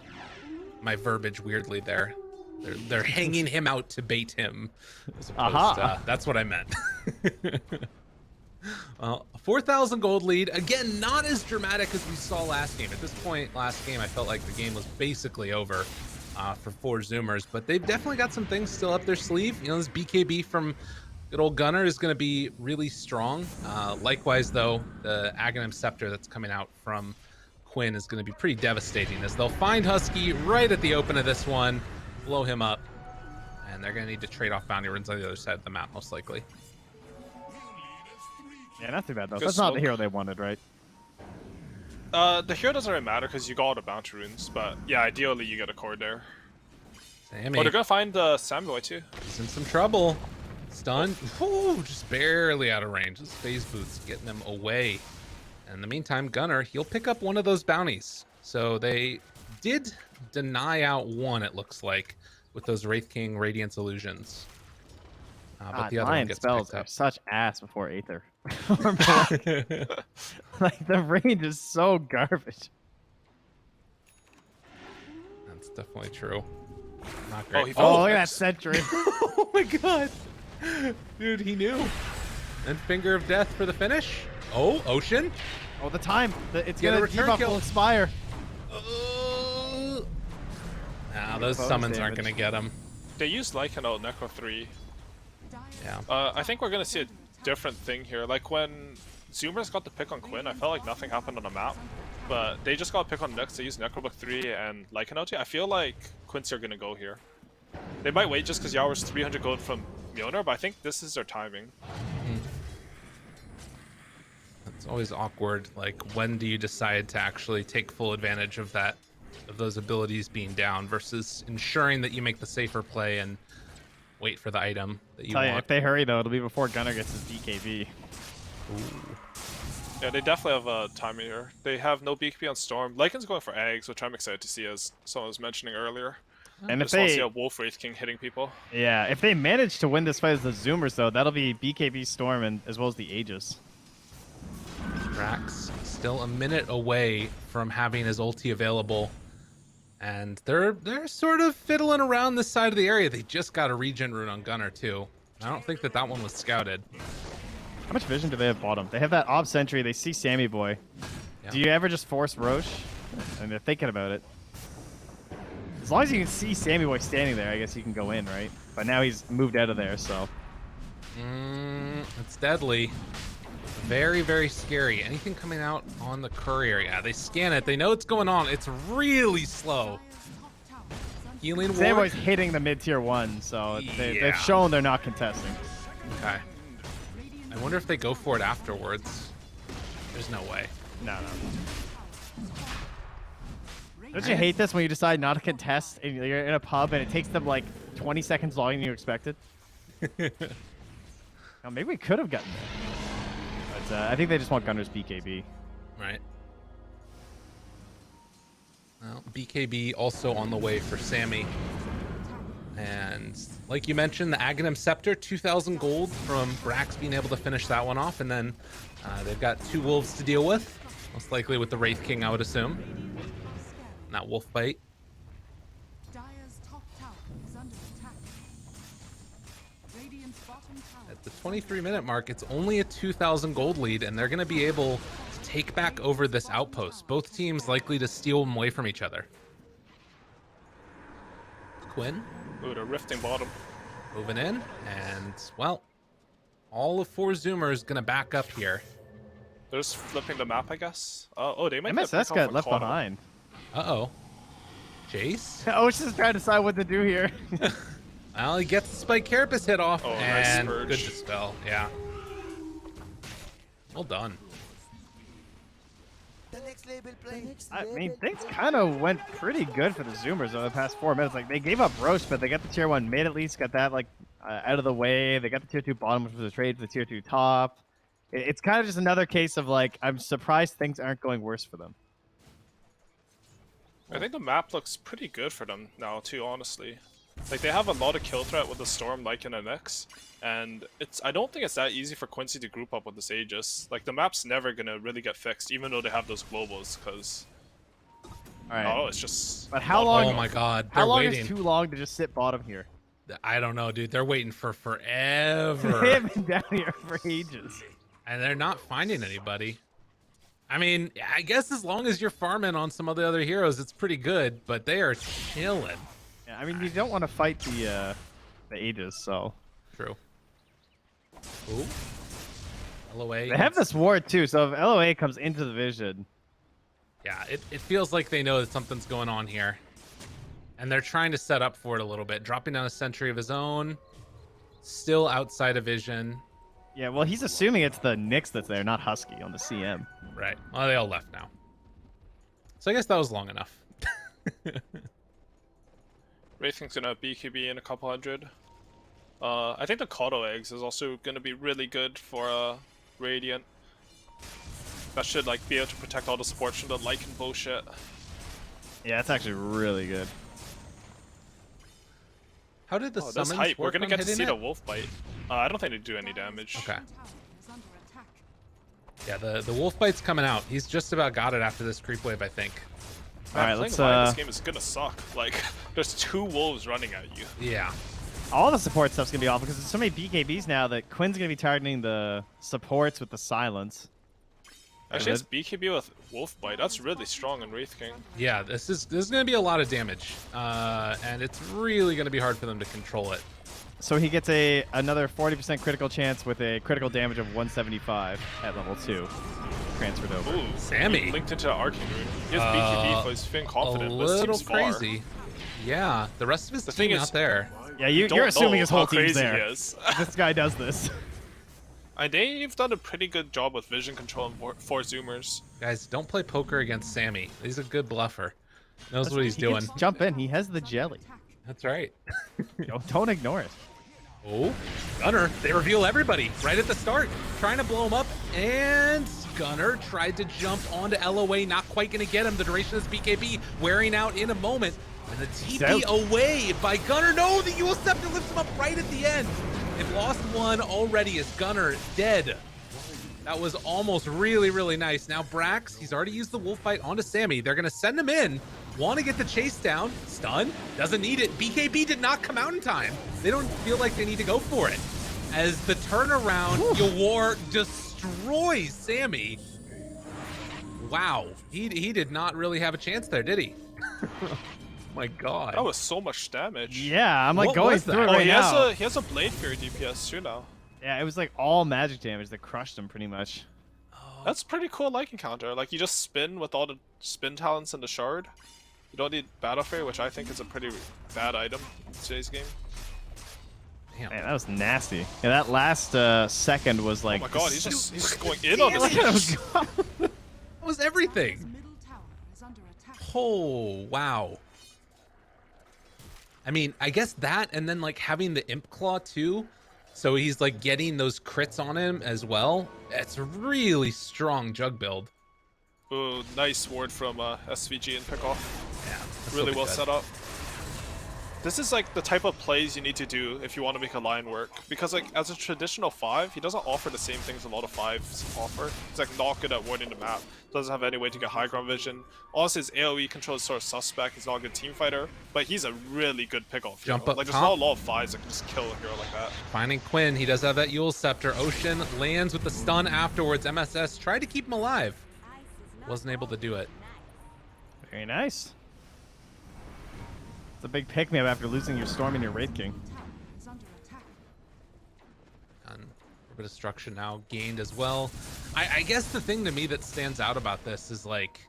my verbiage weirdly there. They're hanging him out to bait him. As opposed Aha. to, that's what I meant. Well, 4,000 gold lead. Again, not as dramatic as we saw last game. At this point, last game, I felt like the game was basically over for 4 Zoomers. But they've definitely got some things still up their sleeve. You know, this BKB from good old Gunner is going to be really strong. Likewise, though, the Aghanim Scepter that's coming out from Quinn is going to be pretty devastating, as they'll find Husky right at the open of this one, blow him up, and they're going to need to trade off bounty runs on the other side of the map, most likely. Yeah, not too bad though. Good That's not the smoke. hero they wanted, right? The hero doesn't really matter because you got all the bounty runes, but yeah, ideally you get a core there. Sammy Oh, they're gonna find Samurai too. is in some trouble. Stunned. Ooh, just barely out of range. Those phase boots getting them away. In the meantime, Gunner, he'll pick up one of those bounties. So they did deny out one, it looks like, with those Wraith King Radiance Illusions. But the other one Lion gets spells picked are up. such ass before Aether. Like the range is so garbage. That's definitely true. Not great. Oh, he Oh, followed look at that next. sentry. Oh my god. Dude, he knew. And Finger of Death for the finish. Oh, Ocean. Oh, the time. It's Get a gonna return debuff kill. will expire. Nah, those Bonus summons aren't damage. going to get him. They used Lycan out Necro 3. Yeah. I think we're gonna see a different thing here. Like when Zoomers got the pick on Quinn, I felt like nothing happened on the map. But they just got a pick on Nyx, they used Necrobook 3 and Lycan out. I feel like Quincy are gonna go here. They might wait just because Yao's 300 gold from Mjolnir, but I think this is their timing. It's always awkward. Like, when do you decide to actually take full advantage of that, of those abilities being down, versus ensuring that you make the safer play and wait for the item that you Tell you, want. if they hurry though, it'll be before Gunnar gets his BKB. Yeah, they definitely have a timing here. They have no BKB on Storm. Lycan's going for eggs, which I'm excited to see, as someone was mentioning earlier. And I if just want to see they, a Wolf Wraith King hitting people. yeah, if they manage to win this fight as the Zoomers though, that'll be BKB Storm and as well as the Aegis. Drax still a minute away from having his ulti available. And they're sort of fiddling around this side of the area. They just got a regen rune on Gunnar too. I don't think that one was scouted. How much vision do they have bottom? They have that Ob Sentry. They see Sammy Boy. Yeah. Do you ever just force Roche? And they're thinking about it. As long as you can see Sammy Boy standing there, I guess you can go in, right? But now he's moved out of there, so. It's deadly. Very, very scary. Anything coming out on the courier? Yeah, they scan it. They know what's going on. It's really slow. Healing Sammy ward. Boy's hitting the mid-tier 1, so Yeah. they've shown they're not contesting. Okay. I wonder if they go for it afterwards. There's no way. No. Don't you hate this when you decide not to contest and you're in a pub and it takes them like 20 seconds longer than you expected? Now, maybe we could have gotten there. But I think they just want Gunnar's BKB. Right. Well, BKB also on the way for Sammy. And like you mentioned, the Aghanim Scepter, 2,000 gold from Brax being able to finish that one off. And then they've got 2 wolves to deal with. Most likely with the Wraith King, I would assume. And that wolf bite. At the 23-minute mark, it's only a 2,000 gold lead, and they're going to be able to take back over this outpost. Both teams likely to steal them away from each other. Quinn. Ooh, they're rifting bottom. Moving in, and, well, all of 4 Zoomers going to back up here. They're just flipping the map, I guess. Oh, they might MSS got left behind. Uh-oh. Jace? I was just trying to decide what to do here. Well, he gets the Spike Carapace hit off, Oh, nice and purge. good dispel, yeah. Well done. I mean, things kind of went pretty good for the Zoomers over the past 4 minutes. Like, they gave up Roche, but they got the tier 1 mid at least, got that, like, out of the way. They got the tier 2 bottom, which was a trade for the tier 2 top. It's kind of just another case of, like, I'm surprised things aren't going worse for them. I think the map looks pretty good for them now, too, honestly. Like, they have a lot of kill threat with the Storm, Lycan, and Nyx, and I don't think it's that easy for Quincy to group up with this Aegis. Like, the map's never gonna really get fixed, even though they have those globals, because... All right. Oh, it's just... But how long? Oh my god, How they're long waiting. is too long to just sit bottom here? I don't know, dude. They're waiting for They forever. have been down here for ages. And they're not finding anybody. I mean, I guess as long as you're farming on some of the other heroes, it's pretty good, but they are chilling. Yeah, I mean, you don't want to fight the Aegis, so... True. Ooh. LOA. They have this ward, too, so if LOA comes into the vision... Yeah, it feels like they know that something's going on here. And they're trying to set up for it a little bit. Dropping down a sentry of his own. Still outside of vision. Yeah, well, he's assuming it's the Nyx that's there, not Husky on the CM. Right. Well, they all left now. So I guess that was long enough. Wraithking's gonna have BKB in a couple hundred. I think the Kodo eggs is also gonna be really good for Radiant. That should like be able to protect all the supports from the Lycan bullshit. Yeah, it's actually really good. How did the Oh, that's summons hype. We're work gonna on get to hitting see it? the wolf bite. I don't think they do any damage. Okay. Yeah, the wolf bite's coming out. He's just about got it after this creep wave, I think. All right, Playing let's Lion this game is gonna suck. Like, there's 2 wolves running at you. Yeah. all the support stuff's gonna be off because there's so many BKBs now that Quinn's gonna be targeting the supports with the silence. Actually, it's BKB with wolf bite. That's really strong in Wraith King. Yeah, this is gonna be a lot of damage. And it's really gonna be hard for them to control it. So he gets another 40% critical chance with a critical damage of 175 at level 2. Transferred over. Ooh, Sammy. he linked into Arcane Rune. He has BKB, so he's feeling confident, A but it little seems far. crazy. Yeah, the rest of his The team thing not is- there. Yeah, Don't you're assuming know his how whole team's crazy there. he is. This guy does this. And they've done a pretty good job with vision control and for Zoomers. Guys, don't play poker against Sammy. He's a good bluffer. Knows what he's He can doing. just jump in. He has the jelly. That's right. Don't ignore it. Oh, Gunner, they reveal everybody right at the start, trying to blow him up, and Gunner tried to jump onto LOA, not quite gonna get him. The duration of this BKB wearing out in a moment, and the TP away by Gunner. No, the Yule Scepter lifts him up right at the end. They've lost one already as Gunner dead. That was almost really, really nice. Now Brax, he's already used the wolf fight onto Sammy. They're gonna send him in, want to get the chase down. Stun, doesn't need it. BKB did not come out in time. They don't feel like they need to go for it. As the turnaround, Yawar destroys Sammy. Wow, he did not really have a chance there, did he? My God. That was so much damage. Yeah, I'm like What going was that? through it Oh, right now. he has a Blade Fury DPS too now. Yeah, it was like all magic damage that crushed him pretty much. That's pretty cool like encounter. Like you just spin with all the spin talents in the shard. You don't need Battle Fury, which I think is a pretty bad item in today's game. Damn. Man, that was nasty. Yeah, that last second was like. Oh my God, he's just going in on this. That was everything. Oh, wow. I mean, I guess that, and then like having the Imp Claw too. So he's like getting those crits on him as well. It's a really strong jug build. Ooh, nice ward from SVG and Pickoff. Yeah, that's Really what well we set up. This is like the type of plays you need to do if you want to make a line work. Because like as a traditional 5, he doesn't offer the same things a lot of 5s offer. He's like not good at warding the map. Doesn't have any way to get high ground vision. Also his AoE control is sort of suspect. He's not a good team fighter. But he's a really good pickoff hero. Jump up like there's top. not a lot of 5s that can just kill a hero like that. Finding Quinn, he does have that Yule Scepter. Ocean lands with the stun afterwards. MSS tried to keep him alive. Wasn't able to do it. Very nice. It's a big pick-me-up after losing your Storm and your Wraith King. And a bit of structure now gained as well. I guess the thing to me that stands out about this is like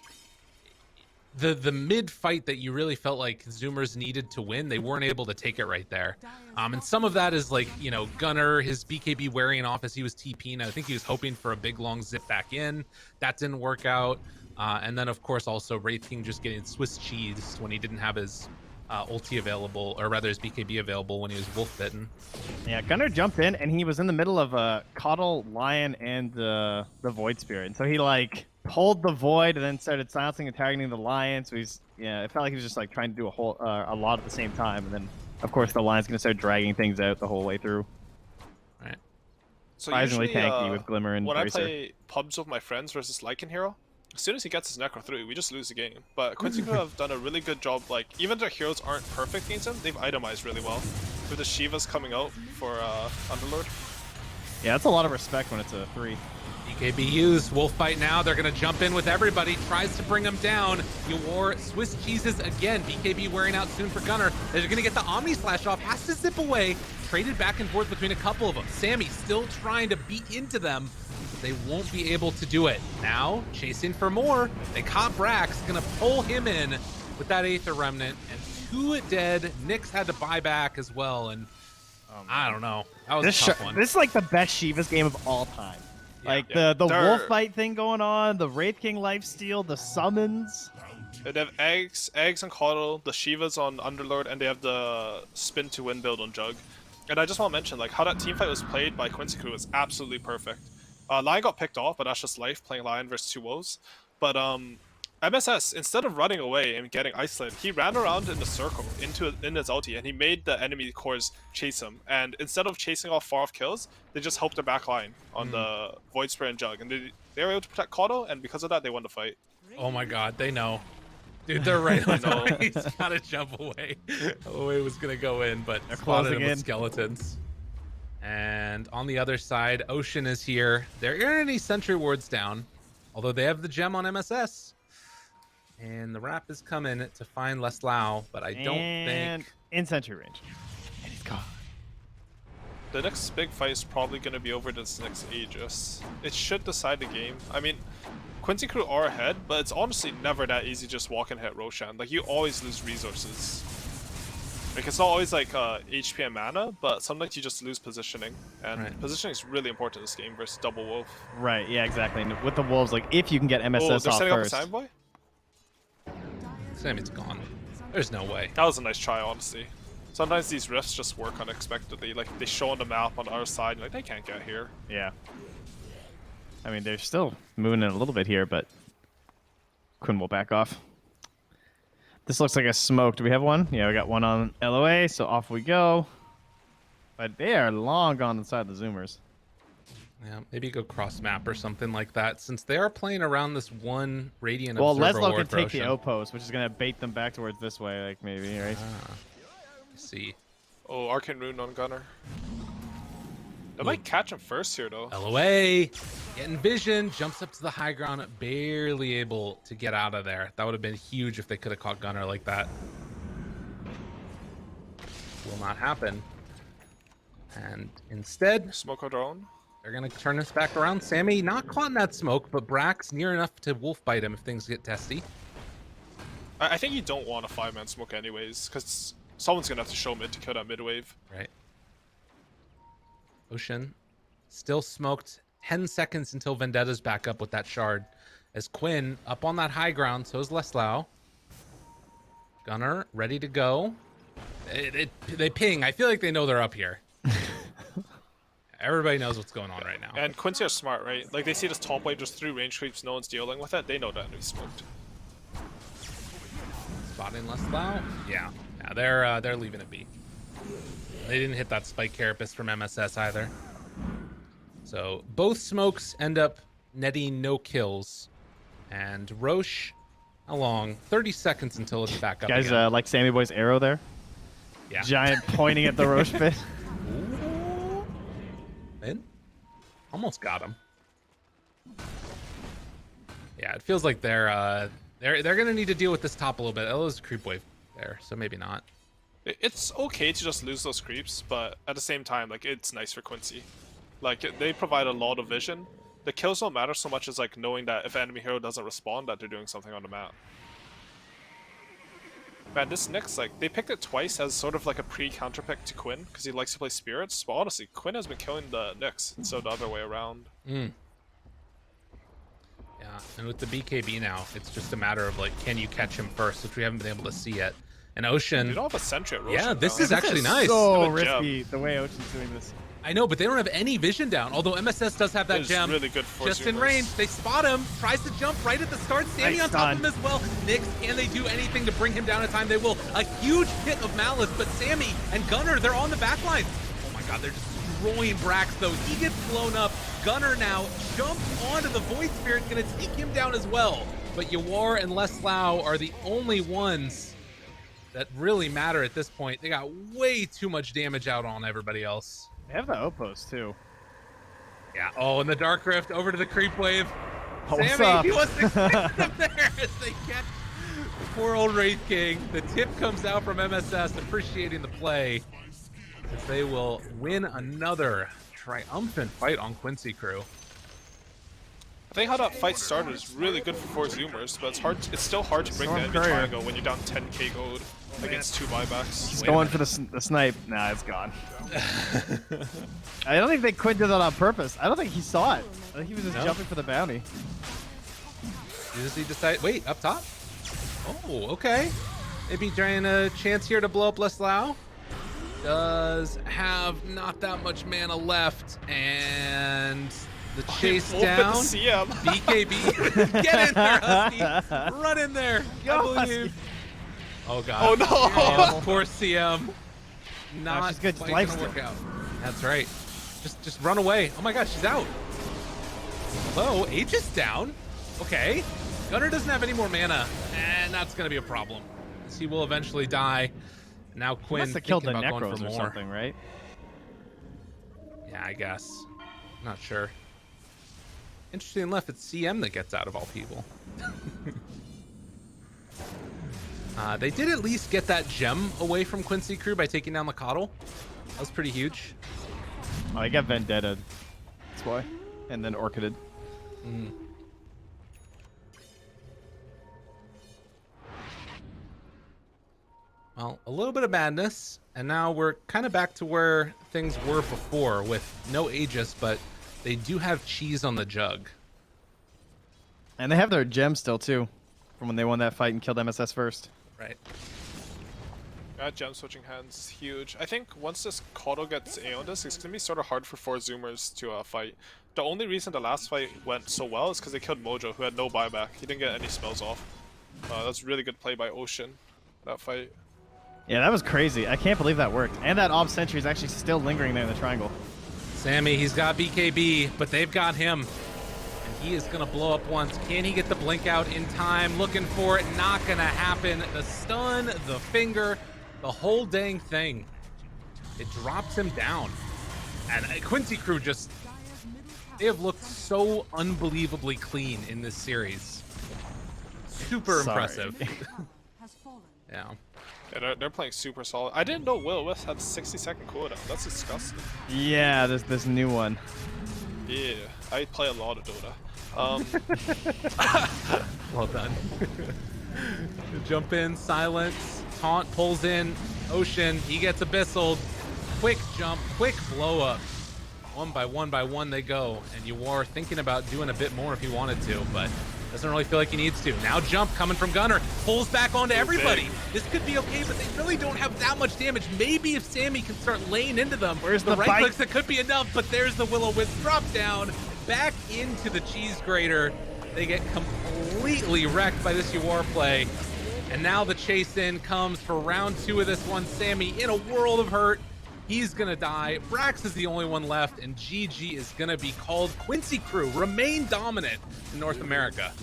the mid fight that you really felt like Zoomers needed to win. They weren't able to take it right there. And some of that is like, you know, Gunner, his BKB wearing off as he was TPing. I think he was hoping for a big long zip back in. That didn't work out. And then of course also Wraith King just getting Swiss cheese when he didn't have his ulti available, or rather his BKB available when he was wolf bitten. Yeah, Gunner jumped in and he was in the middle of a Coddle, Lion, and the Void Spirit. And so he like pulled the Void and then started silencing and targeting the Lion. So he's, yeah, it felt like he was just like trying to do a lot at the same time. And then of course the Lion's gonna start dragging things out the whole way through. Right. So Surprisingly usually, tanky with Glimmer and when Bracer. I play pubs with my friends versus Lycan hero, as soon as he gets his Necro through, we just lose the game. But Quincy could have done a really good job, like, even their heroes aren't perfect against him, they've itemized really well. With the Shivas coming out for Underlord. Yeah, that's a lot of respect when it's a 3. BKB used. Wolf fight now. They're going to jump in with everybody. Tries to bring him down. Yawar Swiss cheeses again. BKB wearing out soon for Gunner. They're going to get the Omni Slash off. Has to zip away. Traded back and forth between a couple of them. Sammy still trying to beat into them. They won't be able to do it. Now, chasing for more. They caught Brax. Going to pull him in with that Aether Remnant. And 2 dead. Nyx had to buy back as well. And I don't know. That was a tough one. This is like the best Shiva's game of all time. Like the They're- wolf fight thing going on, the Wraith King lifesteal, the summons. They have eggs and Coddle, the Shivas on Underlord, and they have the spin to win build on Jug. And I just want to mention, like, how that team fight was played by Quincy Crew was absolutely perfect. Lion got picked off, but that's just life, playing Lion versus 2 wolves. But MSS, instead of running away and getting isolated, he ran around in the circle in his ulti, and he made the enemy cores chase him. And instead of chasing off far-off kills, they just helped their back line on the Void Spray and Jug. And they were able to protect Coddle, and because of that, they won the fight. Oh my God, they know. Dude, they're right on know. top. He's gotta jump away. Away was gonna go in, but They're spotted him closing with in. skeletons. And on the other side, Ocean is here. There aren't any sentry wards down, although they have the gem on MSS. And the wrap is coming to find Leslau, but I don't And think... in sentry range. And he's gone. The next big fight is probably going to be over this next Aegis. It should decide the game. I mean, Quincy Crew are ahead, but it's honestly never that easy to just walk and hit Roshan. Like, you always lose resources. Like, it's not always like HP and mana, but sometimes you just lose positioning. And Right. positioning is really important in this game versus Double Wolf. Right, yeah, exactly. And with the wolves, like if you can get Oh, MSS they're off setting first. up a Sandboy? Sammy's gone. There's no way. That was a nice try, honestly. Sometimes these rifts just work unexpectedly. Like they show on the map on the other side, like they can't get here. Yeah. I mean, they're still moving in a little bit here, but Quinn will back off. This looks like a smoke. Do we have one? Yeah, we got one on LOA, so off we go. But they are long gone inside the Zoomers. Yeah, maybe go cross map or something like that, since they are playing around this one Radiant Well, Observer Leslo ward can take for the Ocean. O-post, which is going to bait them back towards this way, like maybe, right? Let's see. Oh, Arcane Rune on Gunner. They might catch him first here, though. LOA, getting vision, jumps up to the high ground, barely able to get out of there. That would have been huge if they could have caught Gunner like that. Will not happen. And instead, Smoke of their own. they're going to turn this back around. Sammy not caught in that smoke, but Brax near enough to wolf bite him if things get testy. I think you don't want a 5-man smoke anyways, because someone's going to have to show mid to kill that mid wave. Right. Ocean still smoked 10 seconds until Vendetta's back up with that shard. As Quinn up on that high ground, so is Leslau. Gunner ready to go. They ping. I feel like they know they're up here. Everybody knows what's going on right now. And Quincy are smart, right? Like they see this top wave just 3 range creeps, no one's dealing with it. They know that he's smoked. Spotting Leslau. Yeah, they're leaving it be. They didn't hit that spike carapace from MSS either. So both smokes end up netting no kills. And Roche, how long? 30 seconds until it's back up Guys, again. like Sammy Boy's arrow there? Yeah. Giant pointing at the Roche pit. Ooh. In? Almost got him. Yeah, it feels like they're gonna need to deal with this top a little bit. Oh, there's a creep wave there, so maybe not. It's okay to just lose those creeps, but at the same time, like it's nice for Quincy. Like they provide a lot of vision. The kills don't matter so much as like knowing that if enemy hero doesn't respond, that they're doing something on the map. Man, this Nyx, like they picked it twice as sort of like a pre-counter pick to Quinn because he likes to play spirits. But honestly, Quinn has been killing the Nyx, and so the other way around. Yeah, and with the BKB now, it's just a matter of like, can you catch him first, which we haven't been able to see yet. And Ocean, You don't have a sentry at Roshan yeah, this now. is actually nice. So Good gem. risky the way Ocean's doing this. I know, but they don't have any vision down. Although MSS does have that It's gem. really good for Just in zoomers. range, they spot him, tries to jump right at the start, standing Nice on top of stun. him as well. Nyx, can they do anything to bring him down in time? They will. A huge hit of Malice, but Sammy and Gunner, they're on the back line. Oh my god, they're destroying Brax though. He gets blown up. Gunner now jumps onto the Void Spirit, gonna take him down as well. But Yawar and Leslau are the only ones that really matter at this point. They got way too much damage out on everybody else. They have the O-post, too. Yeah. Oh, and the Dark Rift over to the creep wave. Oh, what's Sammy, up? he was expecting there as they catch poor old Wraith King. The tip comes out from MSS, appreciating the play, as they will win another triumphant fight on Quincy crew. I think how that fight started is really good for 4 zoomers, but it's still hard to break the Storm enemy Courier. triangle when you're down 10k gold against 2 buybacks. He's Wait a going for the snipe. Nah, it's gone. I don't think they Quinn did that on purpose. I don't think he saw it. I think he was just No? jumping for the bounty. Does he decide? Wait, up top? Oh, okay. Maybe trying a chance here to blow up Leslau. Does have not that much mana left, and the chase Wolf at the down. CM. BKB, get in there, Husky. Run in there. Go, I believe. Husky. Oh god. Oh no! Oh, poor CM. Not she's good. Just quite gonna lifesteal. work out. That's right. Just run away. Oh my god, she's out. Hello, H is down. Okay. Gunner doesn't have any more mana, and that's gonna be a problem. He will eventually die. Now He Quinn must have killed the thinking about going Necros for or more. something, right? Yeah, I guess. Not sure. Interesting enough, it's CM that gets out of all people. They did at least get that gem away from Quincy crew by taking down the Coddle. That was pretty huge. Oh, I got Vendetta. That's why. And then Orchided. Well, a little bit of madness, and now we're kind of back to where things were before with no Aegis, but they do have cheese on the jug. And they have their gem still, too. From when they won that fight and killed MSS first. Right. Gem switching hands, huge. I think once this Kodo gets A on this, it's gonna be sort of hard for 4 Zoomers to fight. The only reason the last fight went so well is because they killed Mojo, who had no buyback. He didn't get any spells off. That's really good play by Ocean, that fight. Yeah, that was crazy. I can't believe that worked. And that Ob Sentry is actually still lingering there in the triangle. Sammy, he's got BKB, but they've got him. And he is going to blow up once. Can he get the blink out in time? Looking for it. Not going to happen. The stun, the finger, the whole dang thing. It drops him down. And Quincy crew just, they have looked so unbelievably clean in this series. Super impressive. Yeah. Yeah, they're playing super solid. I didn't know Will West had 60-second cooldown. That's disgusting. Yeah, there's this new one. Yeah, I play a lot of Dota. Well done. Jump in, silence, taunt pulls in, Ocean, he gets abyssaled. Quick jump, quick blow up. One by one they go, and you are thinking about doing a bit more if he wanted to, but doesn't really feel like he needs to. Now jump coming from Gunner, pulls back onto everybody. This could be okay, but they really don't have that much damage. Maybe if Sammy can start laying into them, where's the right bite? clicks, that could be enough, but there's the Will-O-Wisp drop down, back into the cheese grater. They get completely wrecked by this UR play, and now the chase in comes for round 2 of this one. Sammy in a world of hurt. He's gonna die. Brax is the only one left, and GG is gonna be called. Quincy crew remain dominant in North America.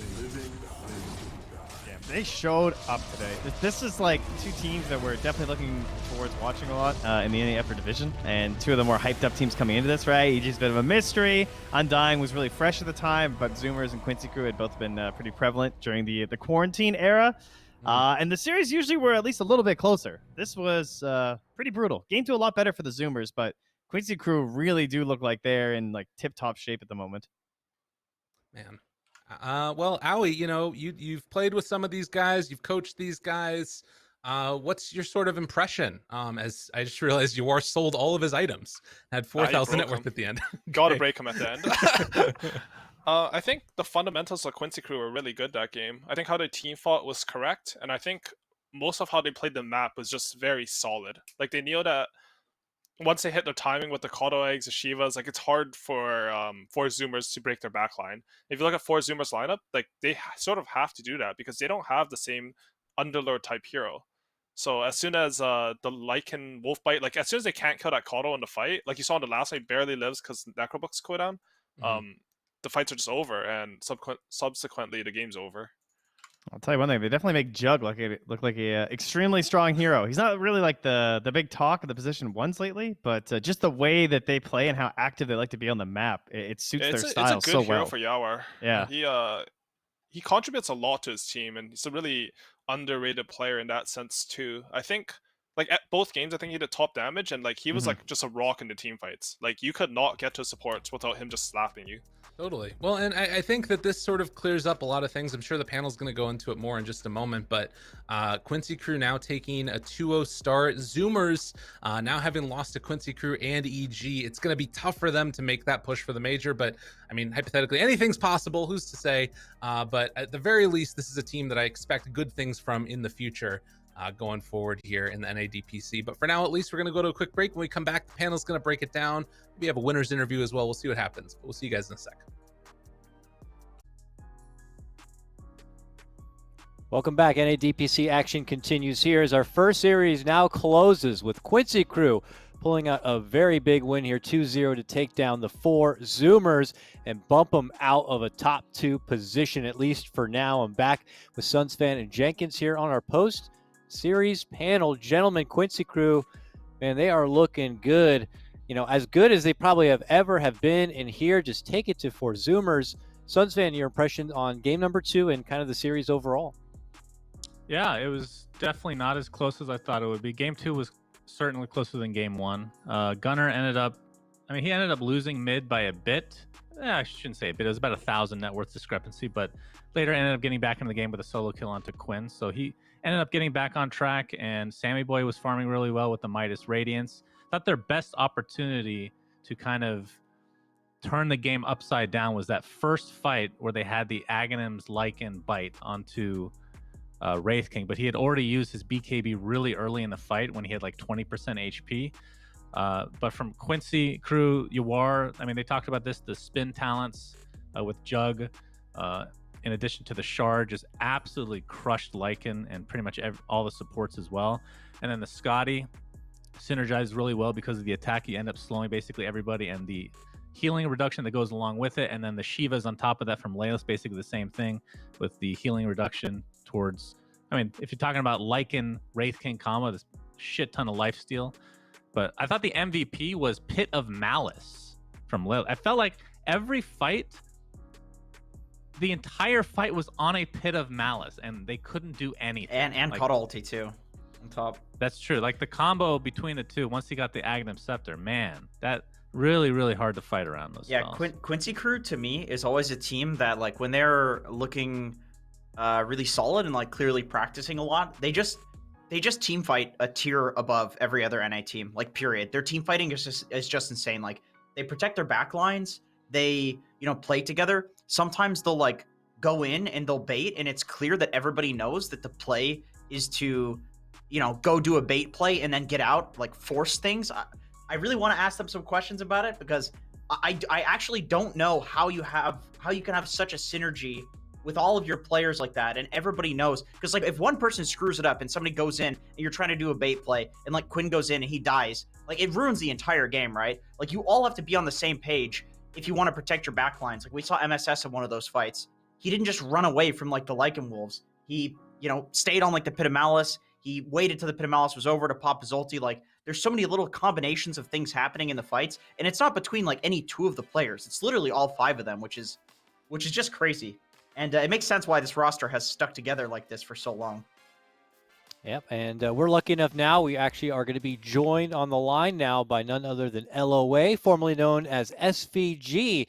Yeah, they showed up today. This is like 2 teams that we're definitely looking towards watching a lot in the NA upper division, and 2 of the more hyped up teams coming into this, right? EG's a bit of a mystery. Undying was really fresh at the time, but Zoomers and Quincy crew had both been pretty prevalent during the quarantine era. And the series usually were at least a little bit closer. This was pretty brutal. Game 2 a lot better for the Zoomers, but Quincy crew really do look like they're in like tip-top shape at the moment. Man. Well, Owie, you know, you've played with some of these guys, you've coached these guys. What's your sort of impression? As I just realized you are sold all of his items, had 4,000 net worth at the end. Gotta break him at the end. I think the fundamentals of Quincy crew were really good that game. I think how the team fought was correct, and I think most of how they played the map was just very solid. Like, they knew that once they hit their timing with the Kodo eggs, the Shivas, like, it's hard for Zoomers to break their backline. If you look at 4 Zoomers lineup, like, they sort of have to do that because they don't have the same Underlord type hero. So as soon as the Lycan Wolfbite, like, as soon as they can't kill that Kodo in the fight, like you saw in the last fight, barely lives because Necrobook's cooldown. The fights are just over, and subsequently the game's over. I'll tell you one thing: they definitely make Jug look like a extremely strong hero. He's not really like the big talk of the position ones lately, but just the way that they play and how active they like to be on the map, it suits their style it's a good so hero well. for Yawar. Yeah, he contributes a lot to his team, and he's a really underrated player in that sense too. I think, like, at both games, I think he did top damage, and like he was like just a rock in the team fights. Like, you could not get to supports without him just slapping you. Totally. Well, and I think that this sort of clears up a lot of things. I'm sure the panel's going to go into it more in just a moment, but Quincy crew now taking a 2-0 start. Zoomers now having lost to Quincy crew and EG, it's going to be tough for them to make that push for the major, but I mean, hypothetically, anything's possible. Who's to say? But at the very least, this is a team that I expect good things from in the future. Going forward here in the NADPC. But for now, at least, we're going to go to a quick break. When we come back, the panel's going to break it down. We have a winner's interview as well. We'll see what happens. But we'll see you guys in a sec. Welcome back. NADPC action continues here as our first series now closes with Quincy crew pulling out a very big win here, 2-0 to take down the 4 Zoomers and bump them out of a top 2 position, at least for now. I'm back with Sunsfan and Jenkins here on our post series panel. Gentlemen, Quincy crew, man, they are looking good. You know, as good as they probably have been in here. Just take it to 4 Zoomers. Sunsfan, your impression on game number 2 and kind of the series overall? Yeah, it was definitely not as close as I thought it would be. Game 2 was certainly closer than game 1. Gunner ended up losing mid by a bit. I shouldn't say a bit. It was about 1,000 net worth discrepancy, but later ended up getting back into the game with a solo kill onto Quinn. So he ended up getting back on track, and Sammy Boy was farming really well with the Midas Radiance. Thought their best opportunity to kind of turn the game upside down was that first fight where they had the Aghanim's Lycan bite onto Wraith King, but he had already used his BKB really early in the fight when he had like 20% HP. But from Quincy, Crew, Yawar, I mean, they talked about this, the spin talents with Jug, in addition to the Shard, just absolutely crushed Lycan and pretty much all the supports as well. And then the Scotty synergized really well because of the attack. You end up slowing basically everybody and the healing reduction that goes along with it. And then the Shivas on top of that from Leos, basically the same thing with the healing reduction towards, I mean, if you're talking about Lycan, Wraith King combo, this shit ton of lifesteal. But I thought the MVP was Pit of Malice from Lil. I felt like every fight, the entire fight was on a Pit of Malice, and they couldn't do anything. And like, caught ulti too on top. That's true. Like the combo between the two, once he got the Aghanim Scepter, man, that really, really hard to fight around those Yeah, spells. Quincy Crew to me is always a team that like when they're looking really solid and like clearly practicing a lot, they just team fight a tier above every other NA team. Like period. Their team fighting is just insane. Like they protect their back lines. They play together. Sometimes they'll like go in and they'll bait, and it's clear that everybody knows that the play is to go do a bait play and then get out, like force things. I really want to ask them some questions about it because I actually don't know how you can have such a synergy with all of your players like that, and everybody knows, because like if one person screws it up and somebody goes in and you're trying to do a bait play and like Quinn goes in and he dies, like it ruins the entire game, right? Like you all have to be on the same page if you want to protect your backlines. Like we saw MSS in one of those fights. He didn't just run away from like the Lycan Wolves. He stayed on like the Pit of Malice. He waited till the Pit of Malice was over to pop his ulti. Like there's so many little combinations of things happening in the fights, and it's not between like any two of the players. It's literally all five of them, which is just crazy. And it makes sense why this roster has stuck together like this for so long. Yep, and we're lucky enough now. We actually are going to be joined on the line now by none other than LOA, formerly known as SVG.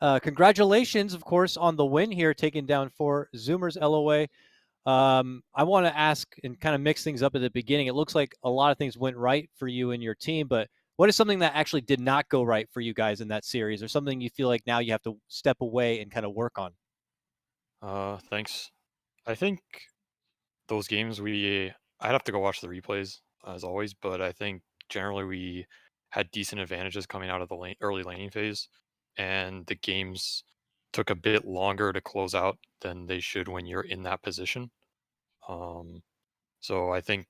Congratulations, of course, on the win here, taking down 4 Zoomers, LOA. I want to ask and kind of mix things up at the beginning. It looks like a lot of things went right for you and your team, but what is something that actually did not go right for you guys in that series, or something you feel like now you have to step away and kind of work on? Thanks. I think those games I'd have to go watch the replays as always, but I think generally we had decent advantages coming out of the early laning phase, and the games took a bit longer to close out than they should when you're in that position. So I think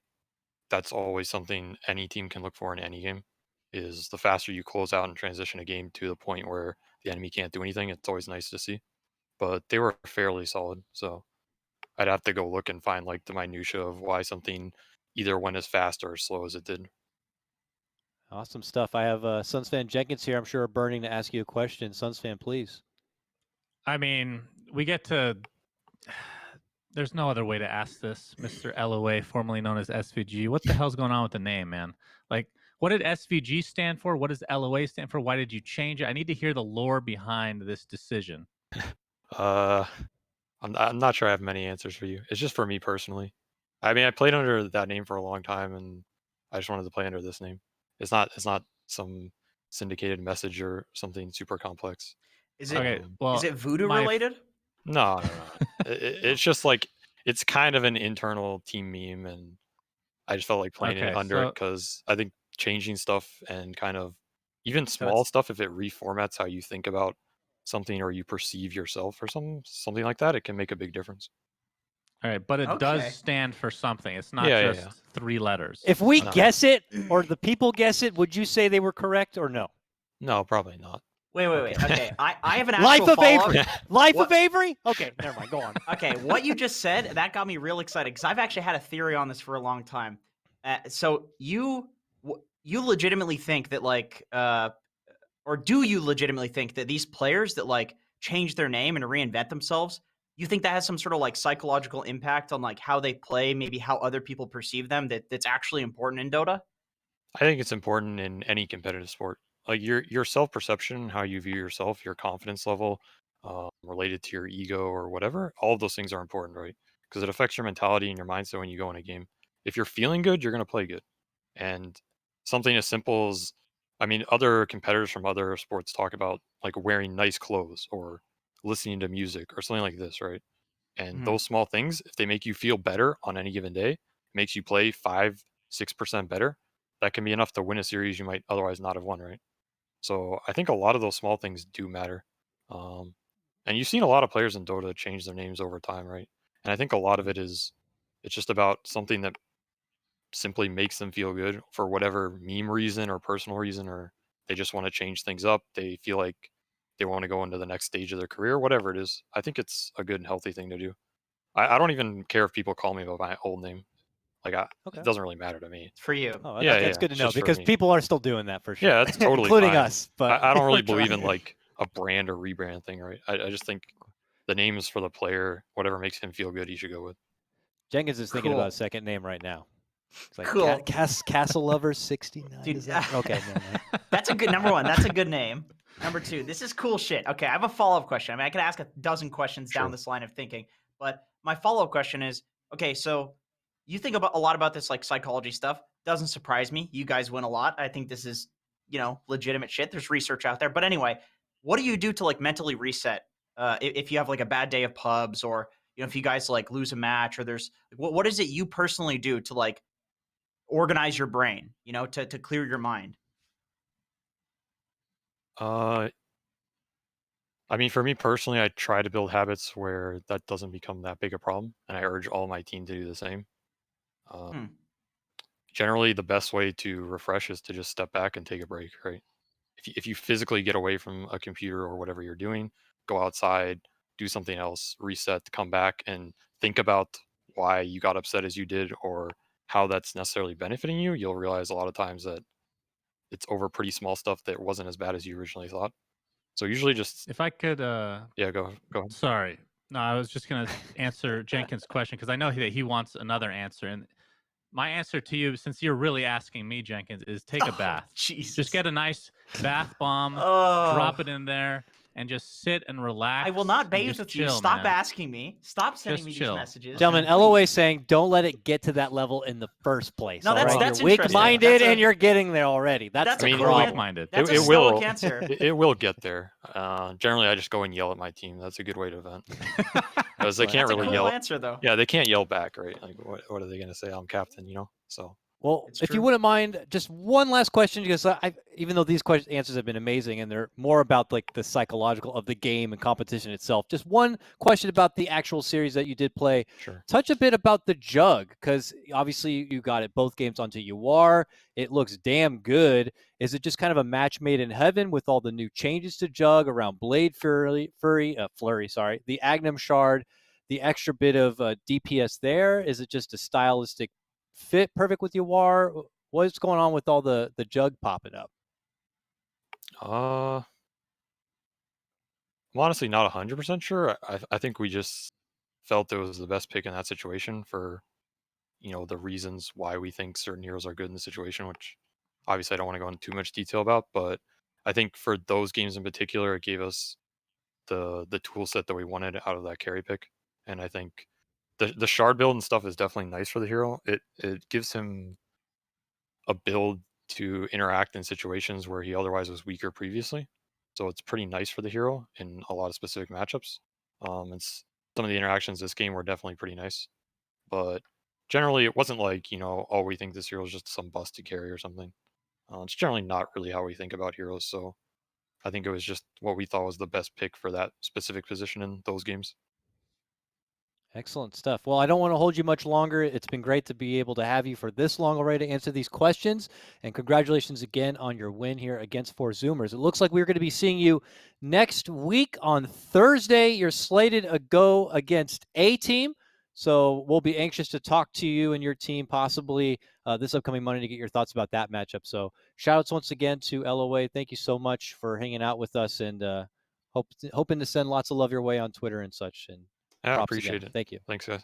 that's always something any team can look for in any game, is the faster you close out and transition a game to the point where the enemy can't do anything. It's always nice to see. But they were fairly solid, so I'd have to go look and find like the minutia of why something either went as fast or as slow as it did. Awesome stuff. I have Suns fan Jenkins here. I'm sure burning to ask you a question. Suns fan, please. I mean, we get to. There's no other way to ask this, Mr. LOA, formerly known as SVG. What the hell's going on with the name, man? Like, what did SVG stand for? What does LOA stand for? Why did you change it? I need to hear the lore behind this decision. I'm not sure I have many answers for you. It's just for me personally. I mean, I played under that name for a long time, and I just wanted to play under this name. It's not some syndicated message or something super complex. Is it Okay, well, is it voodoo my- related? No. It's just like it's kind of an internal team meme, and I just felt like playing it Okay, under it so- because I think changing stuff and kind of even So small it's- stuff, if it reformats how you think about something or you perceive yourself or something like that, it can make a big difference. All right, but it Okay. does stand for something. It's not Yeah, just 3 letters. If we No. guess it, or the people guess it, would you say they were correct or no? No, probably not. Wait. Okay, I have an Life actual of follow-up. Avery. Life What- of Avery? Okay, never mind. Go on. Okay, what you just said, that got me real excited because I've actually had a theory on this for a long time. So you legitimately think that like, or do you legitimately think that these players that like change their name and reinvent themselves, you think that has some sort of like psychological impact on like how they play, maybe how other people perceive them, that's actually important in Dota? I think it's important in any competitive sport. Like your self perception, how you view yourself, your confidence level, related to your ego or whatever. All of those things are important, right? Because it affects your mentality and your mindset when you go in a game. If you're feeling good, you're going to play good. And something as simple as, I mean, other competitors from other sports talk about like wearing nice clothes or listening to music or something like this, right? And Mhm. those small things, if they make you feel better on any given day, makes you play 5-6% better, that can be enough to win a series you might otherwise not have won, right? So I think a lot of those small things do matter. Um, and you've seen a lot of players in Dota change their names over time, right? And I think a lot of it is it's just about something that simply makes them feel good for whatever meme reason or personal reason, or they just want to change things up. They feel like they want to go into the next stage of their career, whatever it is. I think it's a good and healthy thing to do. I don't even care if people call me by my old name. Like, Okay. it doesn't really matter to me. It's for you. Oh, Yeah, that's yeah, good to it's know just for because me. people are still doing that for sure. Yeah, that's totally including fine. us. But I don't really we're believe in trying. like a brand or rebrand thing, right? I just think the name is for the player. Whatever makes him feel good, he should go with. Jenkins is thinking about a Cool. second name right now. It's like Cool. Castle Lover 69. Dude, Is that okay? Never mind. That's a good number one. That's a good name. Number two, this is cool shit. Okay, I have a follow-up question. I mean, I could ask a dozen questions down Sure. this line of thinking, but my follow-up question is, okay, so you think about a lot about this like psychology stuff. Doesn't surprise me. You guys win a lot. I think this is, legitimate shit. There's research out there. But anyway, what do you do to like mentally reset if you have like a bad day of pubs or if you guys like lose a match or there's what is it you personally do to like organize your brain, to clear your mind? I mean, for me personally, I try to build habits where that doesn't become that big a problem, and I urge all my team to do the same. Uh, Hmm. Generally, the best way to refresh is to just step back and take a break, right? If you physically get away from a computer or whatever you're doing, go outside, do something else, reset, come back, and think about why you got upset as you did or how that's necessarily benefiting you, you'll realize a lot of times that it's over pretty small stuff that wasn't as bad as you originally thought. So usually just If I could, yeah, go ahead. sorry, no, I was just gonna answer Jenkins' question because I know that he wants another answer, and my answer to you, since you're really asking me, Jenkins, is take a bath. Jesus. Just get a nice bath bomb, Oh, drop it in there, and just sit and relax. I will not and bathe just with you. chill, Stop man. asking me. Stop sending Just me these chill. messages. Gentlemen, Please. LOA is saying don't let it get to that level in the first place. No, all that's- right? that's You're interesting. weak-minded That's a- and you're getting there already. That's That's the I mean, a cool problem. weak-minded. That's a it stoic will answer. it will get there. Generally, I just go and yell at my team. That's a good way to vent because they Excellent. can't That's a really cool yell. answer, though. Yeah, they can't yell back, right? Like, what are they going to say? I'm captain, So Well, It's if you true. wouldn't mind, just one last question, because even though these answers have been amazing and they're more about like the psychological of the game and competition itself, just one question about the actual series that you did play. sure. Touch a bit about the jug, because obviously you got it both games onto UR. It looks damn good. Is it just kind of a match made in heaven with all the new changes to jug around Blade Flurry, the Agnum Shard, the extra bit of DPS there? Is it just a stylistic fit perfect with UR? What's going on with all the jug popping up? I'm honestly not 100% sure. I think we just felt it was the best pick in that situation for the reasons why we think certain heroes are good in the situation, which obviously I don't want to go into too much detail about, but I think for those games in particular, it gave us the tool set that we wanted out of that carry pick. And I think the shard build and stuff is definitely nice for the hero. It gives him a build to interact in situations where he otherwise was weaker previously. So it's pretty nice for the hero in a lot of specific matchups. Some of the interactions this game were definitely pretty nice, but generally it wasn't like oh, we think this hero is just some busted carry or something. It's generally not really how we think about heroes. So I think it was just what we thought was the best pick for that specific position in those games. Excellent stuff. Well, I don't want to hold you much longer. It's been great to be able to have you for this long already to answer these questions. And congratulations again on your win here against 4Zoomers. It looks like we're going to be seeing you next week on Thursday. You're slated to go against A team. So we'll be anxious to talk to you and your team possibly this upcoming Monday to get your thoughts about that matchup. So shout outs once again to LOA. Thank you so much for hanging out with us, and hoping to send lots of love your way on Twitter and such. And Yeah, props appreciate again. it. Thank you. Thanks, guys.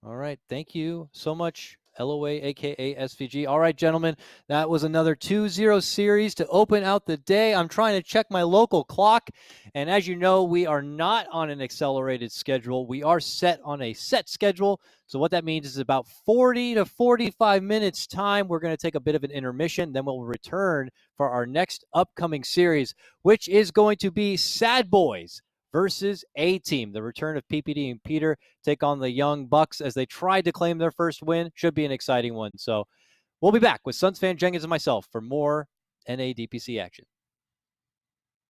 All right. Thank you so much, LOA, a.k.a. SVG. All right, gentlemen, that was another 2-0 series to open out the day. I'm trying to check my local clock, and as you know, we are not on an accelerated schedule. We are set on a set schedule, so what that means is about 40 to 45 minutes time. We're going to take a bit of an intermission, then we'll return for our next upcoming series, which is going to be Sad Boys versus A Team. The return of PPD and Peter take on the Young Bucks as they tried to claim their first win. Should be an exciting one. So we'll be back with Suns fan Jenkins and myself for more NA DPC action.